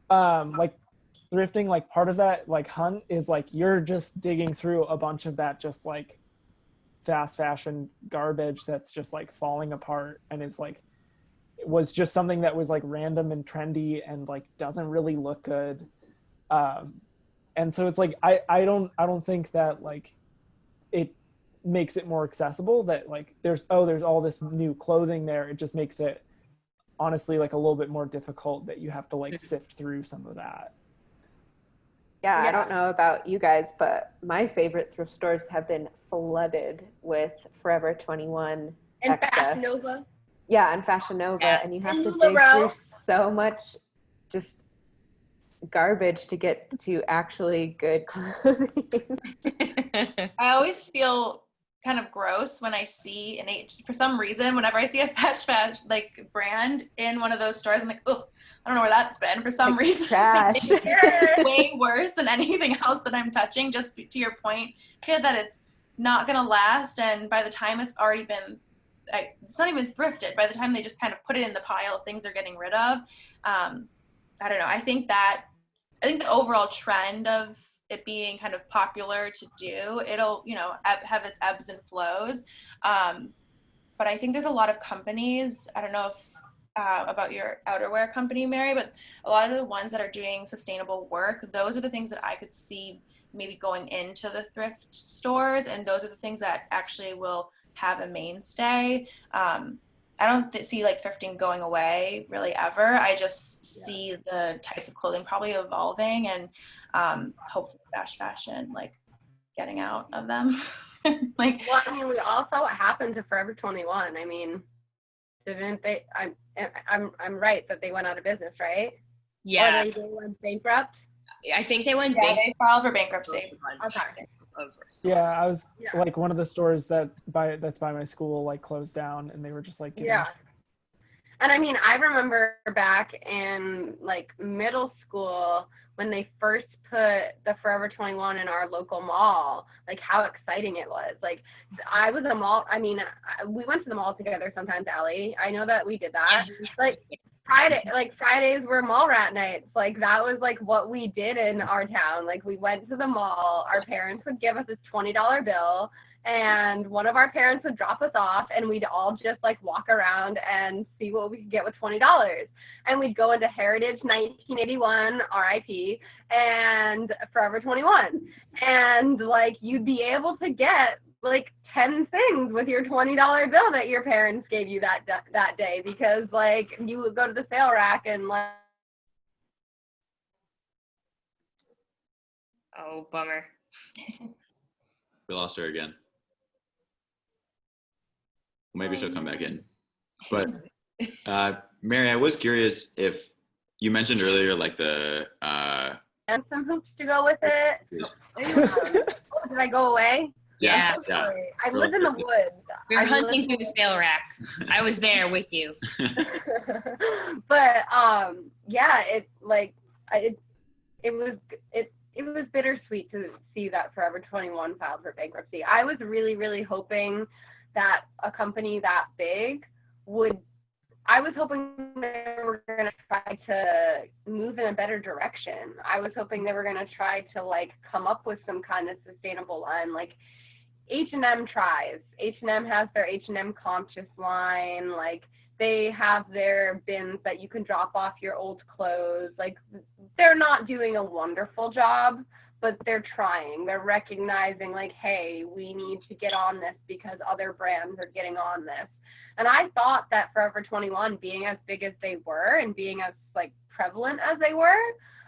like thrifting, like part of that like hunt is like you're just digging through a bunch of that just like fast fashion garbage that's just like falling apart, and it's like it was just something that was like random and trendy and like doesn't really look good. And so it's like I don't think that like it makes it more accessible that like there's all this new clothing there. It just makes it honestly like a little bit more difficult that you have to like sift through some of that. Yeah, I don't know about you guys, but my favorite thrift stores have been flooded with Forever 21 And excess. Fashion Nova. Yeah, and Fashion Nova, Yeah. and you have to And dig LaRoe. through so much just garbage to get to actually good clothing. I always feel kind of gross when I see for some reason, whenever I see a fast fashion like brand in one of those stores, I'm like, oh, I don't know where that's been for some reason. Trash. It's way worse than anything else that I'm touching, just to your point, kid, that it's not gonna last, and by the time it's already been it's not even thrifted, by the time they just kind of put it in the pile of things they're getting rid of, I don't know, I think the overall trend of it being kind of popular to do, it'll, you know, have its ebbs and flows. But I think there's a lot of companies, I don't know if about your outerwear company, Mary, but a lot of the ones that are doing sustainable work, those are the things that I could see maybe going into the thrift stores, and those are the things that actually will have a mainstay. I don't see like thrifting going away really ever. I just see the types of clothing probably evolving, and hopefully fast fashion like getting out of them. Like, well, I mean, we also happened to Forever 21. I mean, didn't they? I'm right that they went out of business, right? Yeah, Or they went bankrupt. I think they went yeah, they filed for bankruptcy. Okay. Yeah, I was like one of the stores that's by my school like closed down, and they were just like Yeah. And I mean, I remember back in like middle school when they first put the Forever 21 in our local mall, like how exciting it was. Like I was a mall, I mean, we went to the mall together sometimes, Allie. I know that we did that. Like Fridays were mall rat nights. Like that was like what we did in our town. Like we went to the mall, our parents would give us this $20 bill, and one of our parents would drop us off, and we'd all just like walk around and see what we could get with $20. And we'd go into Heritage 1981, RIP, and Forever 21. And like you'd be able to get like 10 things with your $20 bill that your parents gave you that day, because like you would go to the sale rack and like. Oh, bummer. We lost her again. Well, maybe she'll come back in. But Mary, I was curious if you mentioned earlier like the And some hoops to go with it. Did I go away? Yeah. I live in the woods. We're hunting through the sale rack. I was there with you. But yeah, it was bittersweet to see that Forever 21 filed for bankruptcy. I was really, really hoping that a company that big I was hoping they were going to try to move in a better direction. I was hoping they were going to try to like come up with some kind of sustainable line. Like H&M tries. H&M has their H&M Conscious line. Like they have their bins that you can drop off your old clothes. Like they're not doing a wonderful job, but they're trying. They're recognizing like, hey, we need to get on this because other brands are getting on this. And I thought that Forever 21 being as big as they were and being as like prevalent as they were,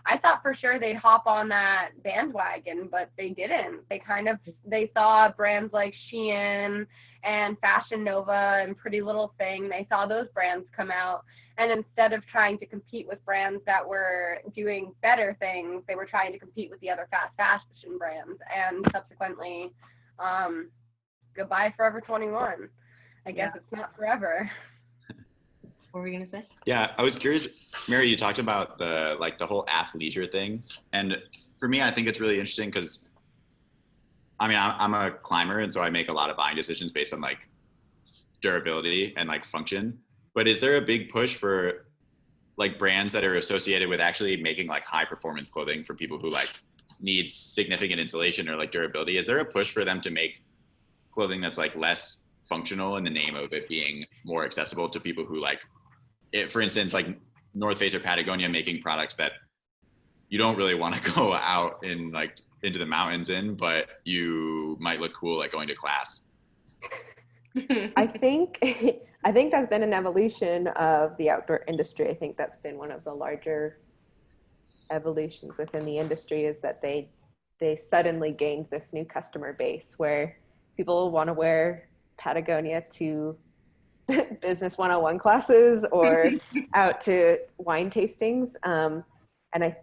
I thought for sure they'd hop on that bandwagon, but they didn't. They saw brands like Shein and Fashion Nova and Pretty Little Thing. They saw those brands come out, and instead of trying to compete with brands that were doing better things, they were trying to compete with the other fast fashion brands. And subsequently, goodbye Forever 21. I guess it's not forever. What were we gonna say? Yeah, I was curious, Mary, you talked about the whole athleisure thing. And for me, I think it's really interesting because I mean, I'm a climber, and so I make a lot of buying decisions based on like durability and like function. But is there a big push for like brands that are associated with actually making like high performance clothing for people who like need significant insulation or like durability? Is there a push for them to make clothing that's like less functional in the name of it being more accessible to people who like it, for instance, like North Face or Patagonia making products that you don't really want to go out in like into the mountains in, but you might look cool like going to class? I think that's been an evolution of the outdoor industry. I think that's been one of the larger evolutions within the industry, is that they suddenly gained this new customer base where people want to wear Patagonia to business 101 classes or out to wine tastings. And I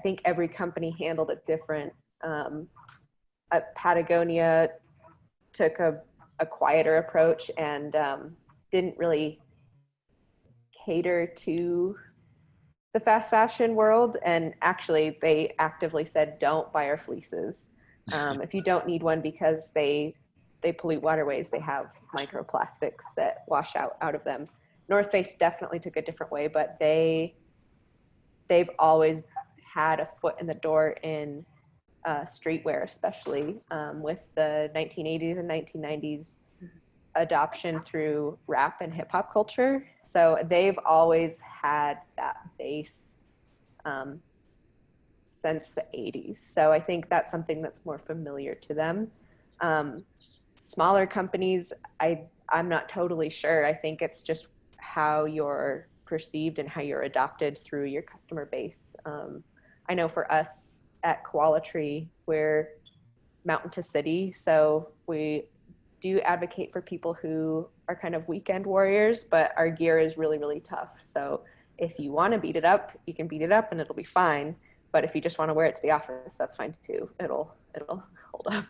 think every company handled it different. Patagonia took a quieter approach and didn't really cater to the fast fashion world. And actually, they actively said, don't buy our fleeces. If you don't need one because they pollute waterways, they have microplastics that wash out of them. North Face definitely took a different way, but they've always had a foot in the door in streetwear, especially with the 1980s and 1990s adoption through rap and hip hop culture. So they've always had that base since the 80s. So I think that's something that's more familiar to them. Smaller companies, I'm not totally sure. I think it's just how you're perceived and how you're adopted through your customer base. I know for us at Qualitree, we're mountain to city, so we do advocate for people who are kind of weekend warriors, but our gear is really, really tough. So if you want to beat it up, you can beat it up and it'll be fine. But if you just want to wear it to the office, that's fine too. It'll hold up.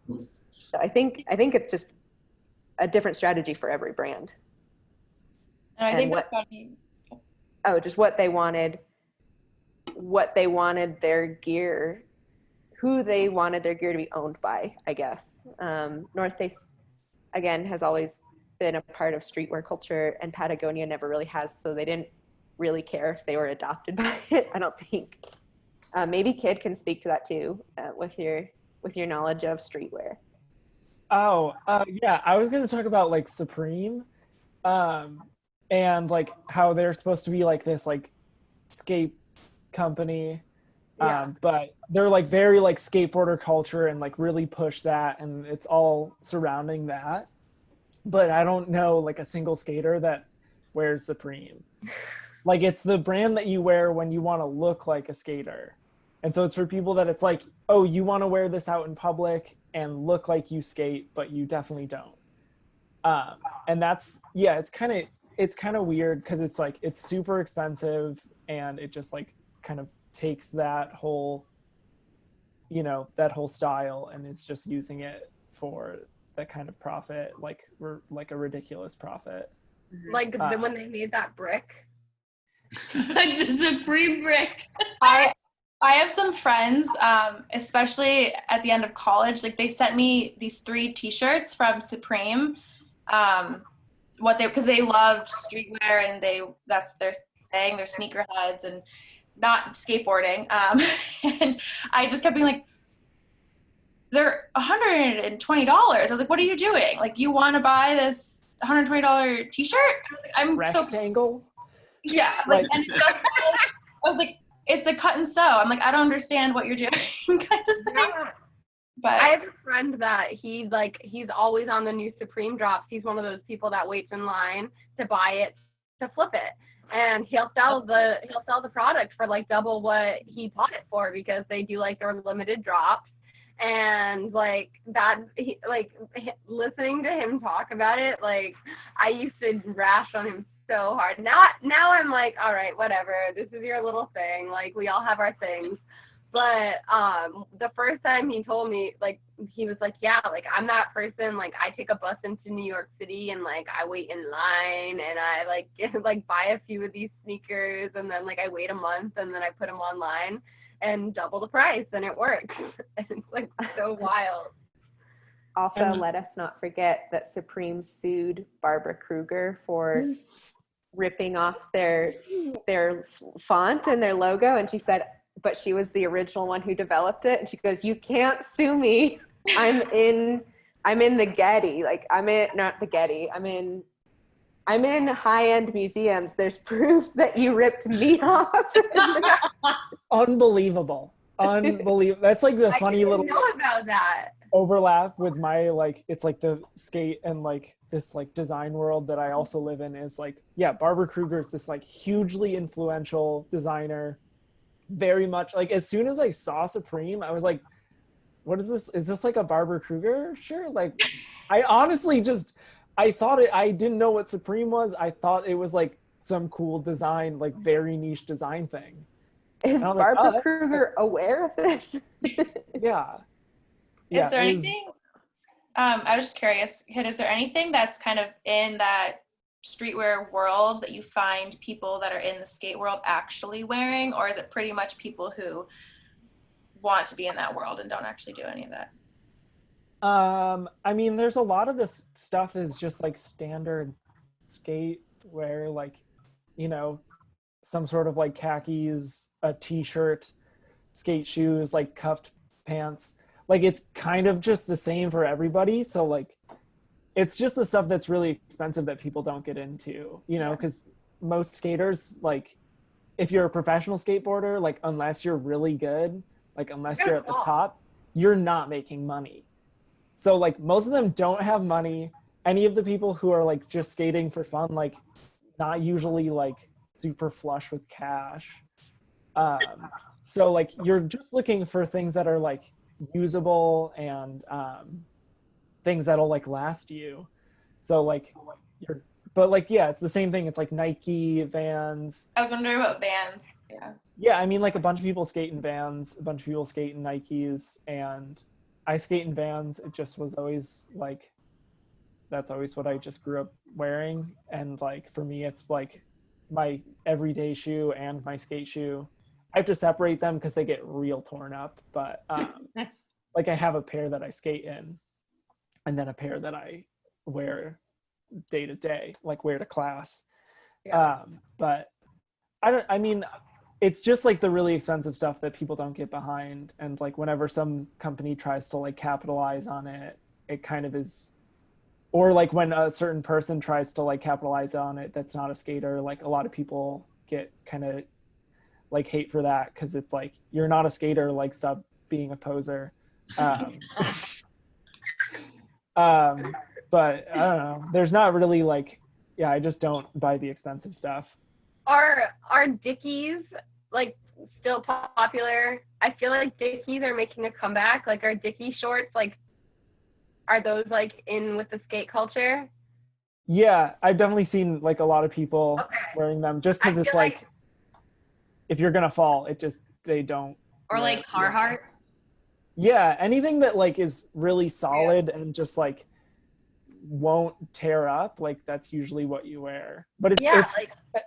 So I think it's just a different strategy for every brand. And I think that's funny. Oh, just what they wanted their gear, who they wanted their gear to be owned by, I guess. North Face, again, has always been a part of streetwear culture, and Patagonia never really has, so they didn't really care if they were adopted by it, I don't think. Maybe Kid can speak to that too, with your knowledge of streetwear. Yeah, I was going to talk about like Supreme, and like how they're supposed to be like this like skate company, but they're like very like skateboarder culture and like really push that, and it's all surrounding that. But I don't know like a single skater that wears Supreme. Like it's the brand that you wear when you want to look like a skater. And so it's for people that it's like, oh, you want to wear this out in public and look like you skate, but you definitely don't. And that's, yeah, it's kind of weird because it's like, it's super expensive and it just like kind of takes that whole, that whole style and it's just using it for that kind of profit, like a ridiculous profit. Like when they made that brick. Like the Supreme brick. I have some friends, especially at the end of college, like they sent me these 3 t-shirts from Supreme, because they loved streetwear and that's their thing, they're sneakerheads and not skateboarding. And I just kept being like, they're $120. I was like, what are you doing? Like, you want to buy this $120 t-shirt? I was like, I'm rectangle. Yeah, like, and it's just, I was like, it's a cut and sew. I'm like, I don't understand what you're doing, kind of thing. Yeah. But I have a friend that he's always on the new Supreme drops. He's one of those people that waits in line to buy it, to flip it. and he'll sell the product for like double what he bought it for, because they do like their limited drops. And like that, listening to him talk about it, like I used to rash on him so hard. Now I'm like, all right, whatever, this is your little thing, like we all have our things. But the first time he told me, like, he was like, yeah, like I'm that person, like I take a bus into New York City and like I wait in line and I like buy a few of these sneakers and then like I wait a month and then I put them online and double the price, and it works. And it's like so wild. Also, let us not forget that Supreme sued Barbara Kruger for ripping off their font and their logo, and she said, but she was the original one who developed it, and she goes, you can't sue me. I'm in the Getty. Like not the Getty. I'm in high-end museums. There's proof that you ripped me off. Unbelievable. That's like the funny little know about that overlap with my, like, it's like the skate and like this like design world that I also live in is like, yeah, Barbara Kruger is this like hugely influential designer. Very much like as soon as I saw Supreme, I was like, what is this? Is this like a Barbara Kruger shirt? Like, I honestly I didn't know what Supreme was. I thought it was like some cool design, like very niche design thing. Is Barbara Kruger aware of this? Yeah. Is there anything, I was just curious, is there anything that's kind of in that streetwear world that you find people that are in the skate world actually wearing, or is it pretty much people who want to be in that world and don't actually do any of that? I mean, there's a lot of this stuff is just like standard skate wear, like, you know, some sort of like khakis, a t-shirt, skate shoes, like cuffed pants. Like it's kind of just the same for everybody. So like, it's just the stuff that's really expensive that people don't get into, you know, because most skaters, like if you're a professional skateboarder, like unless you're really good, like unless you're at the top, you're not making money. So like most of them don't have money. Any of the people who are like just skating for fun, like not usually like super flush with cash. So like you're just looking for things that are like usable and things that'll like last you. So like but like, yeah, it's the same thing. It's like Nike, Vans. I was wondering about Vans. Yeah, I mean, like a bunch of people skate in Vans, a bunch of people skate in Nikes, and I skate in Vans. It just was always like, that's always what I just grew up wearing. And like, for me, it's like my everyday shoe and my skate shoe. I have to separate them because they get real torn up, but like I have a pair that I skate in and then a pair that I wear day to day, like wear to class. But I mean, it's just like the really expensive stuff that people don't get behind. And like whenever some company tries to like capitalize on it, it kind of is, or like when a certain person tries to like capitalize on it that's not a skater, like a lot of people get kind of like hate for that because it's like, you're not a skater, like stop being a poser. But I don't know, there's not really like, yeah, I just don't buy the expensive stuff. Are Dickies like still popular? I feel like Dickies are making a comeback. Like, are Dickie shorts, like, are those like in with the skate culture? Yeah, I've definitely seen like a lot of people wearing them just because it's like if you're gonna fall, it just, they don't. Or like Carhartt. Yeah, anything that like is really solid and just like won't tear up, like that's usually what you wear. But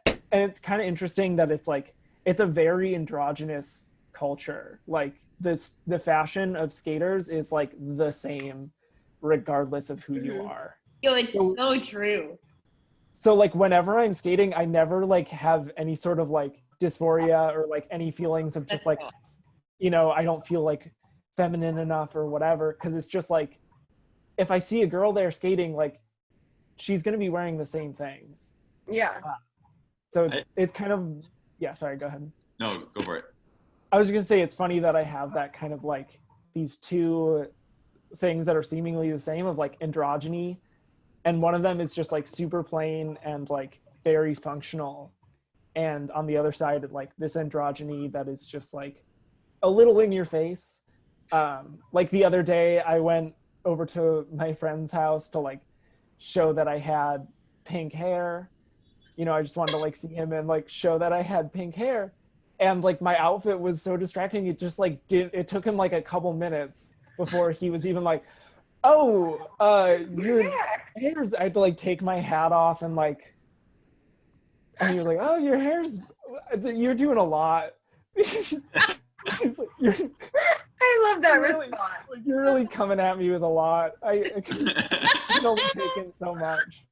and it's kind of interesting that it's like, it's a very androgynous culture. Like the fashion of skaters is like the same regardless of who you are. Yo, it's so true. So like whenever I'm skating, I never like have any sort of like dysphoria or like any feelings of just like, you know, I don't feel like feminine enough or whatever, because it's just like, if I see a girl there skating, like she's going to be wearing the same things. Yeah. So it's kind of, yeah, sorry, go ahead. No, go for it. I was going to say, it's funny that I have that kind of like these two things that are seemingly the same of like androgyny. And one of them is just like super plain and like very functional. and on the other side, like this androgyny that is just like a little in your face. Like the other day I went over to my friend's house to like show that I had pink hair. You know, I just wanted to like see him and like show that I had pink hair. And like my outfit was so distracting. It just like it took him like a couple minutes before he was even like, oh, your hair's, I had to like take my hat off and he was like, oh, your hair's, you're doing a lot. It's like, I love that really, response. like, you're really coming at me with a lot. I can only take in so much.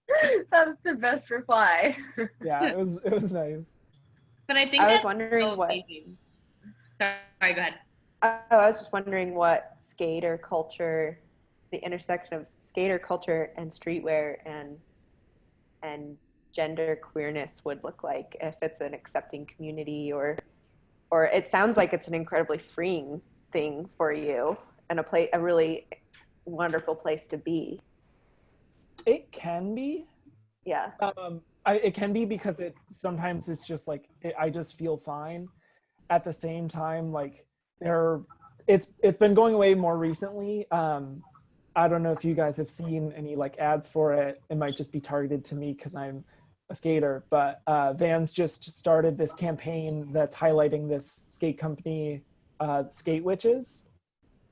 That's the best reply. Yeah, it was nice. But I think I was that's wondering so what. amazing. Sorry, go ahead. I was just wondering what skater culture, the intersection of skater culture and streetwear and gender queerness would look like, if it's an accepting community or it sounds like it's an incredibly freeing thing for you and a really wonderful place to be. It can be. Yeah. It can be because sometimes it's just like I just feel fine. At the same time, like it's been going away more recently. I don't know if you guys have seen any like ads for it. It might just be targeted to me because I'm a skater, but Vans just started this campaign that's highlighting this skate company, Skate Witches,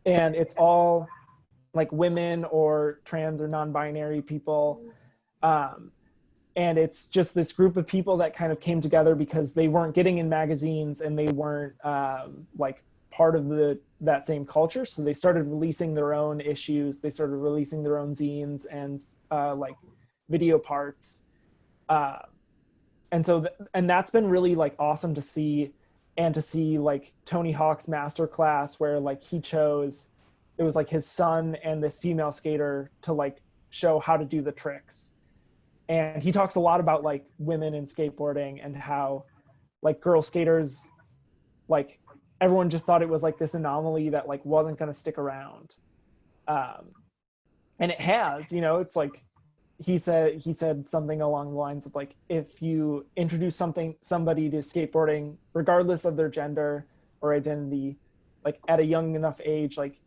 and it's all like women or trans or non-binary people. And it's just this group of people that kind of came together because they weren't getting in magazines and they weren't like part of that same culture. So they started releasing their own issues. They started releasing their own zines and like video parts. And so, and that's been really like awesome to see, and to see like Tony Hawk's masterclass where like it was like his son and this female skater to like show how to do the tricks. And he talks a lot about like women in skateboarding and how like girl skaters, like everyone just thought it was like this anomaly that like wasn't going to stick around. And it has, you know, it's like, he said something along the lines of like, if you introduce somebody to skateboarding, regardless of their gender or identity, like at a young enough age, like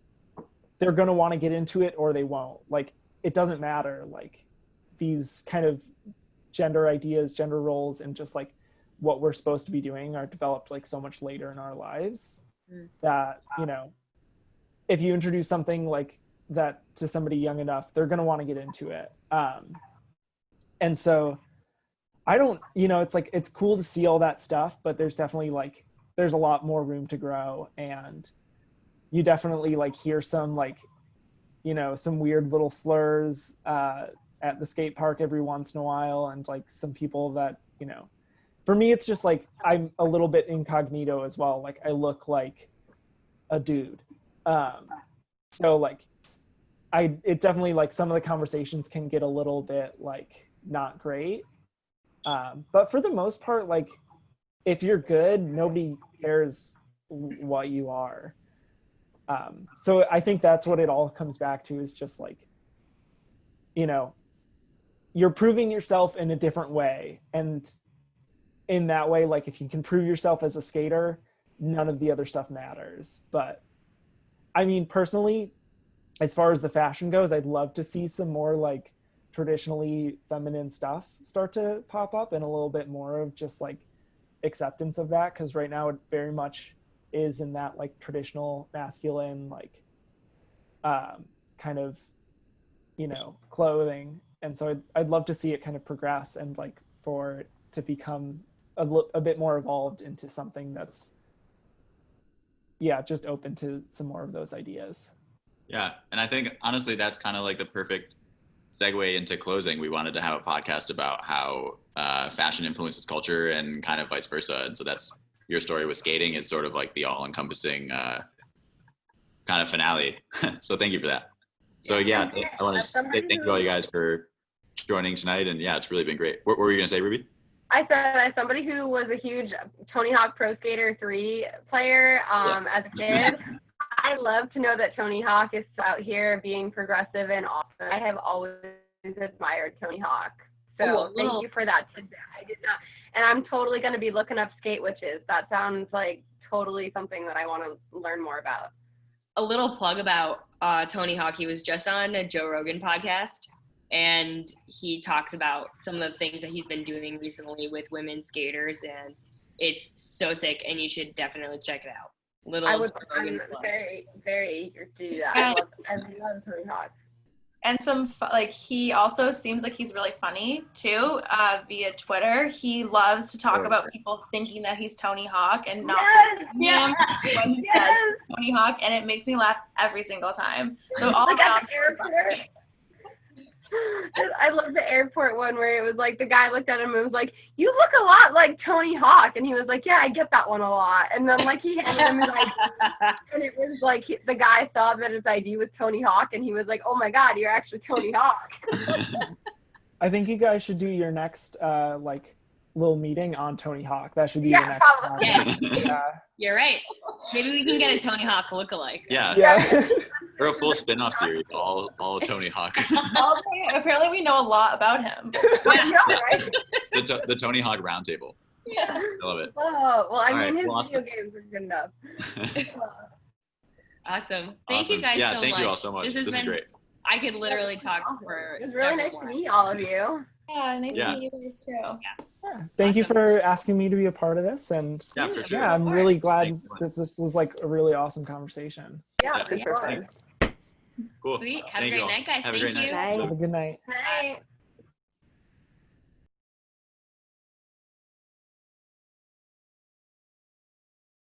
they're going to want to get into it or they won't. Like, it doesn't matter. Like these kind of gender ideas, gender roles, and just like what we're supposed to be doing are developed like so much later in our lives that, you know, if you introduce something like that to somebody young enough, they're going to want to get into it. And so I don't, you know, it's like, it's cool to see all that stuff, but there's definitely like, there's a lot more room to grow. And you definitely like hear some like, you know, some weird little slurs at the skate park every once in a while. And like some people that, you know, for me, it's just like, I'm a little bit incognito as well. Like I look like a dude. So like, it definitely like some of the conversations can get a little bit like not great. But for the most part, like if you're good, nobody cares what you are. So I think that's what it all comes back to, is just like, you know, you're proving yourself in a different way. And in that way, like if you can prove yourself as a skater, none of the other stuff matters. But I mean, personally, as far as the fashion goes, I'd love to see some more like traditionally feminine stuff start to pop up, and a little bit more of just like acceptance of that. Cause right now it very much is in that like traditional masculine, like kind of, you know, clothing. And so I'd love to see it kind of progress and like for it to become a bit more evolved into something that's, yeah, just open to some more of those ideas. Yeah, and I think honestly that's kind of like the perfect segue into closing. We wanted to have a podcast about how fashion influences culture and kind of vice versa. And so that's your story with skating is sort of like the all-encompassing kind of finale. So thank you for that. So yeah, I want to say thank you all you guys for joining tonight. And yeah, it's really been great. What were you going to say, Ruby? I said, as somebody who was a huge Tony Hawk Pro Skater 3 player as a kid, I love to know that Tony Hawk is out here being progressive and awesome. I have always admired Tony Hawk. So thank you for that today. I did not. And I'm totally going to be looking up skate witches. That sounds like totally something that I want to learn more about. A little plug about Tony Hawk. He was just on a Joe Rogan podcast, and he talks about some of the things that he's been doing recently with women skaters, and it's so sick, and you should definitely check it out. I'm very, very eager to do that. I love Tony Hawk. And he also seems like he's really funny too, via Twitter. He loves to talk about people thinking that he's Tony Hawk and not him when he says Tony Hawk, and it makes me laugh every single time. So all around. I love the airport one where it was like the guy looked at him and was like, "You look a lot like Tony Hawk," and he was like, "Yeah, I get that one a lot." And then like he handed him his ID, and it was like the guy saw that his ID was Tony Hawk, and he was like, "Oh my God, you're actually Tony Hawk." I think you guys should do your next little meeting on Tony Hawk. That should be your next time. Yeah. You're right. Maybe we can get a Tony Hawk lookalike. Yeah. Or a full spin-off series, all Tony Hawk. Apparently we know a lot about him. Right? The Tony Hawk Roundtable. Yeah. I love it. Oh, well, I mean, right, his video games are good enough. Awesome. Thank you guys so much. Thank you all so much. This is great. I could literally talk for It was really nice to meet all of you. Yeah, nice to meet you guys too. Yeah. Thank you for asking me to be a part of this, and for sure. I'm really glad that this was like a really awesome conversation. Yeah, super fun. Cool. Sweet. Have a great night, guys. Have a Thank great you. night. Have a good night. Night.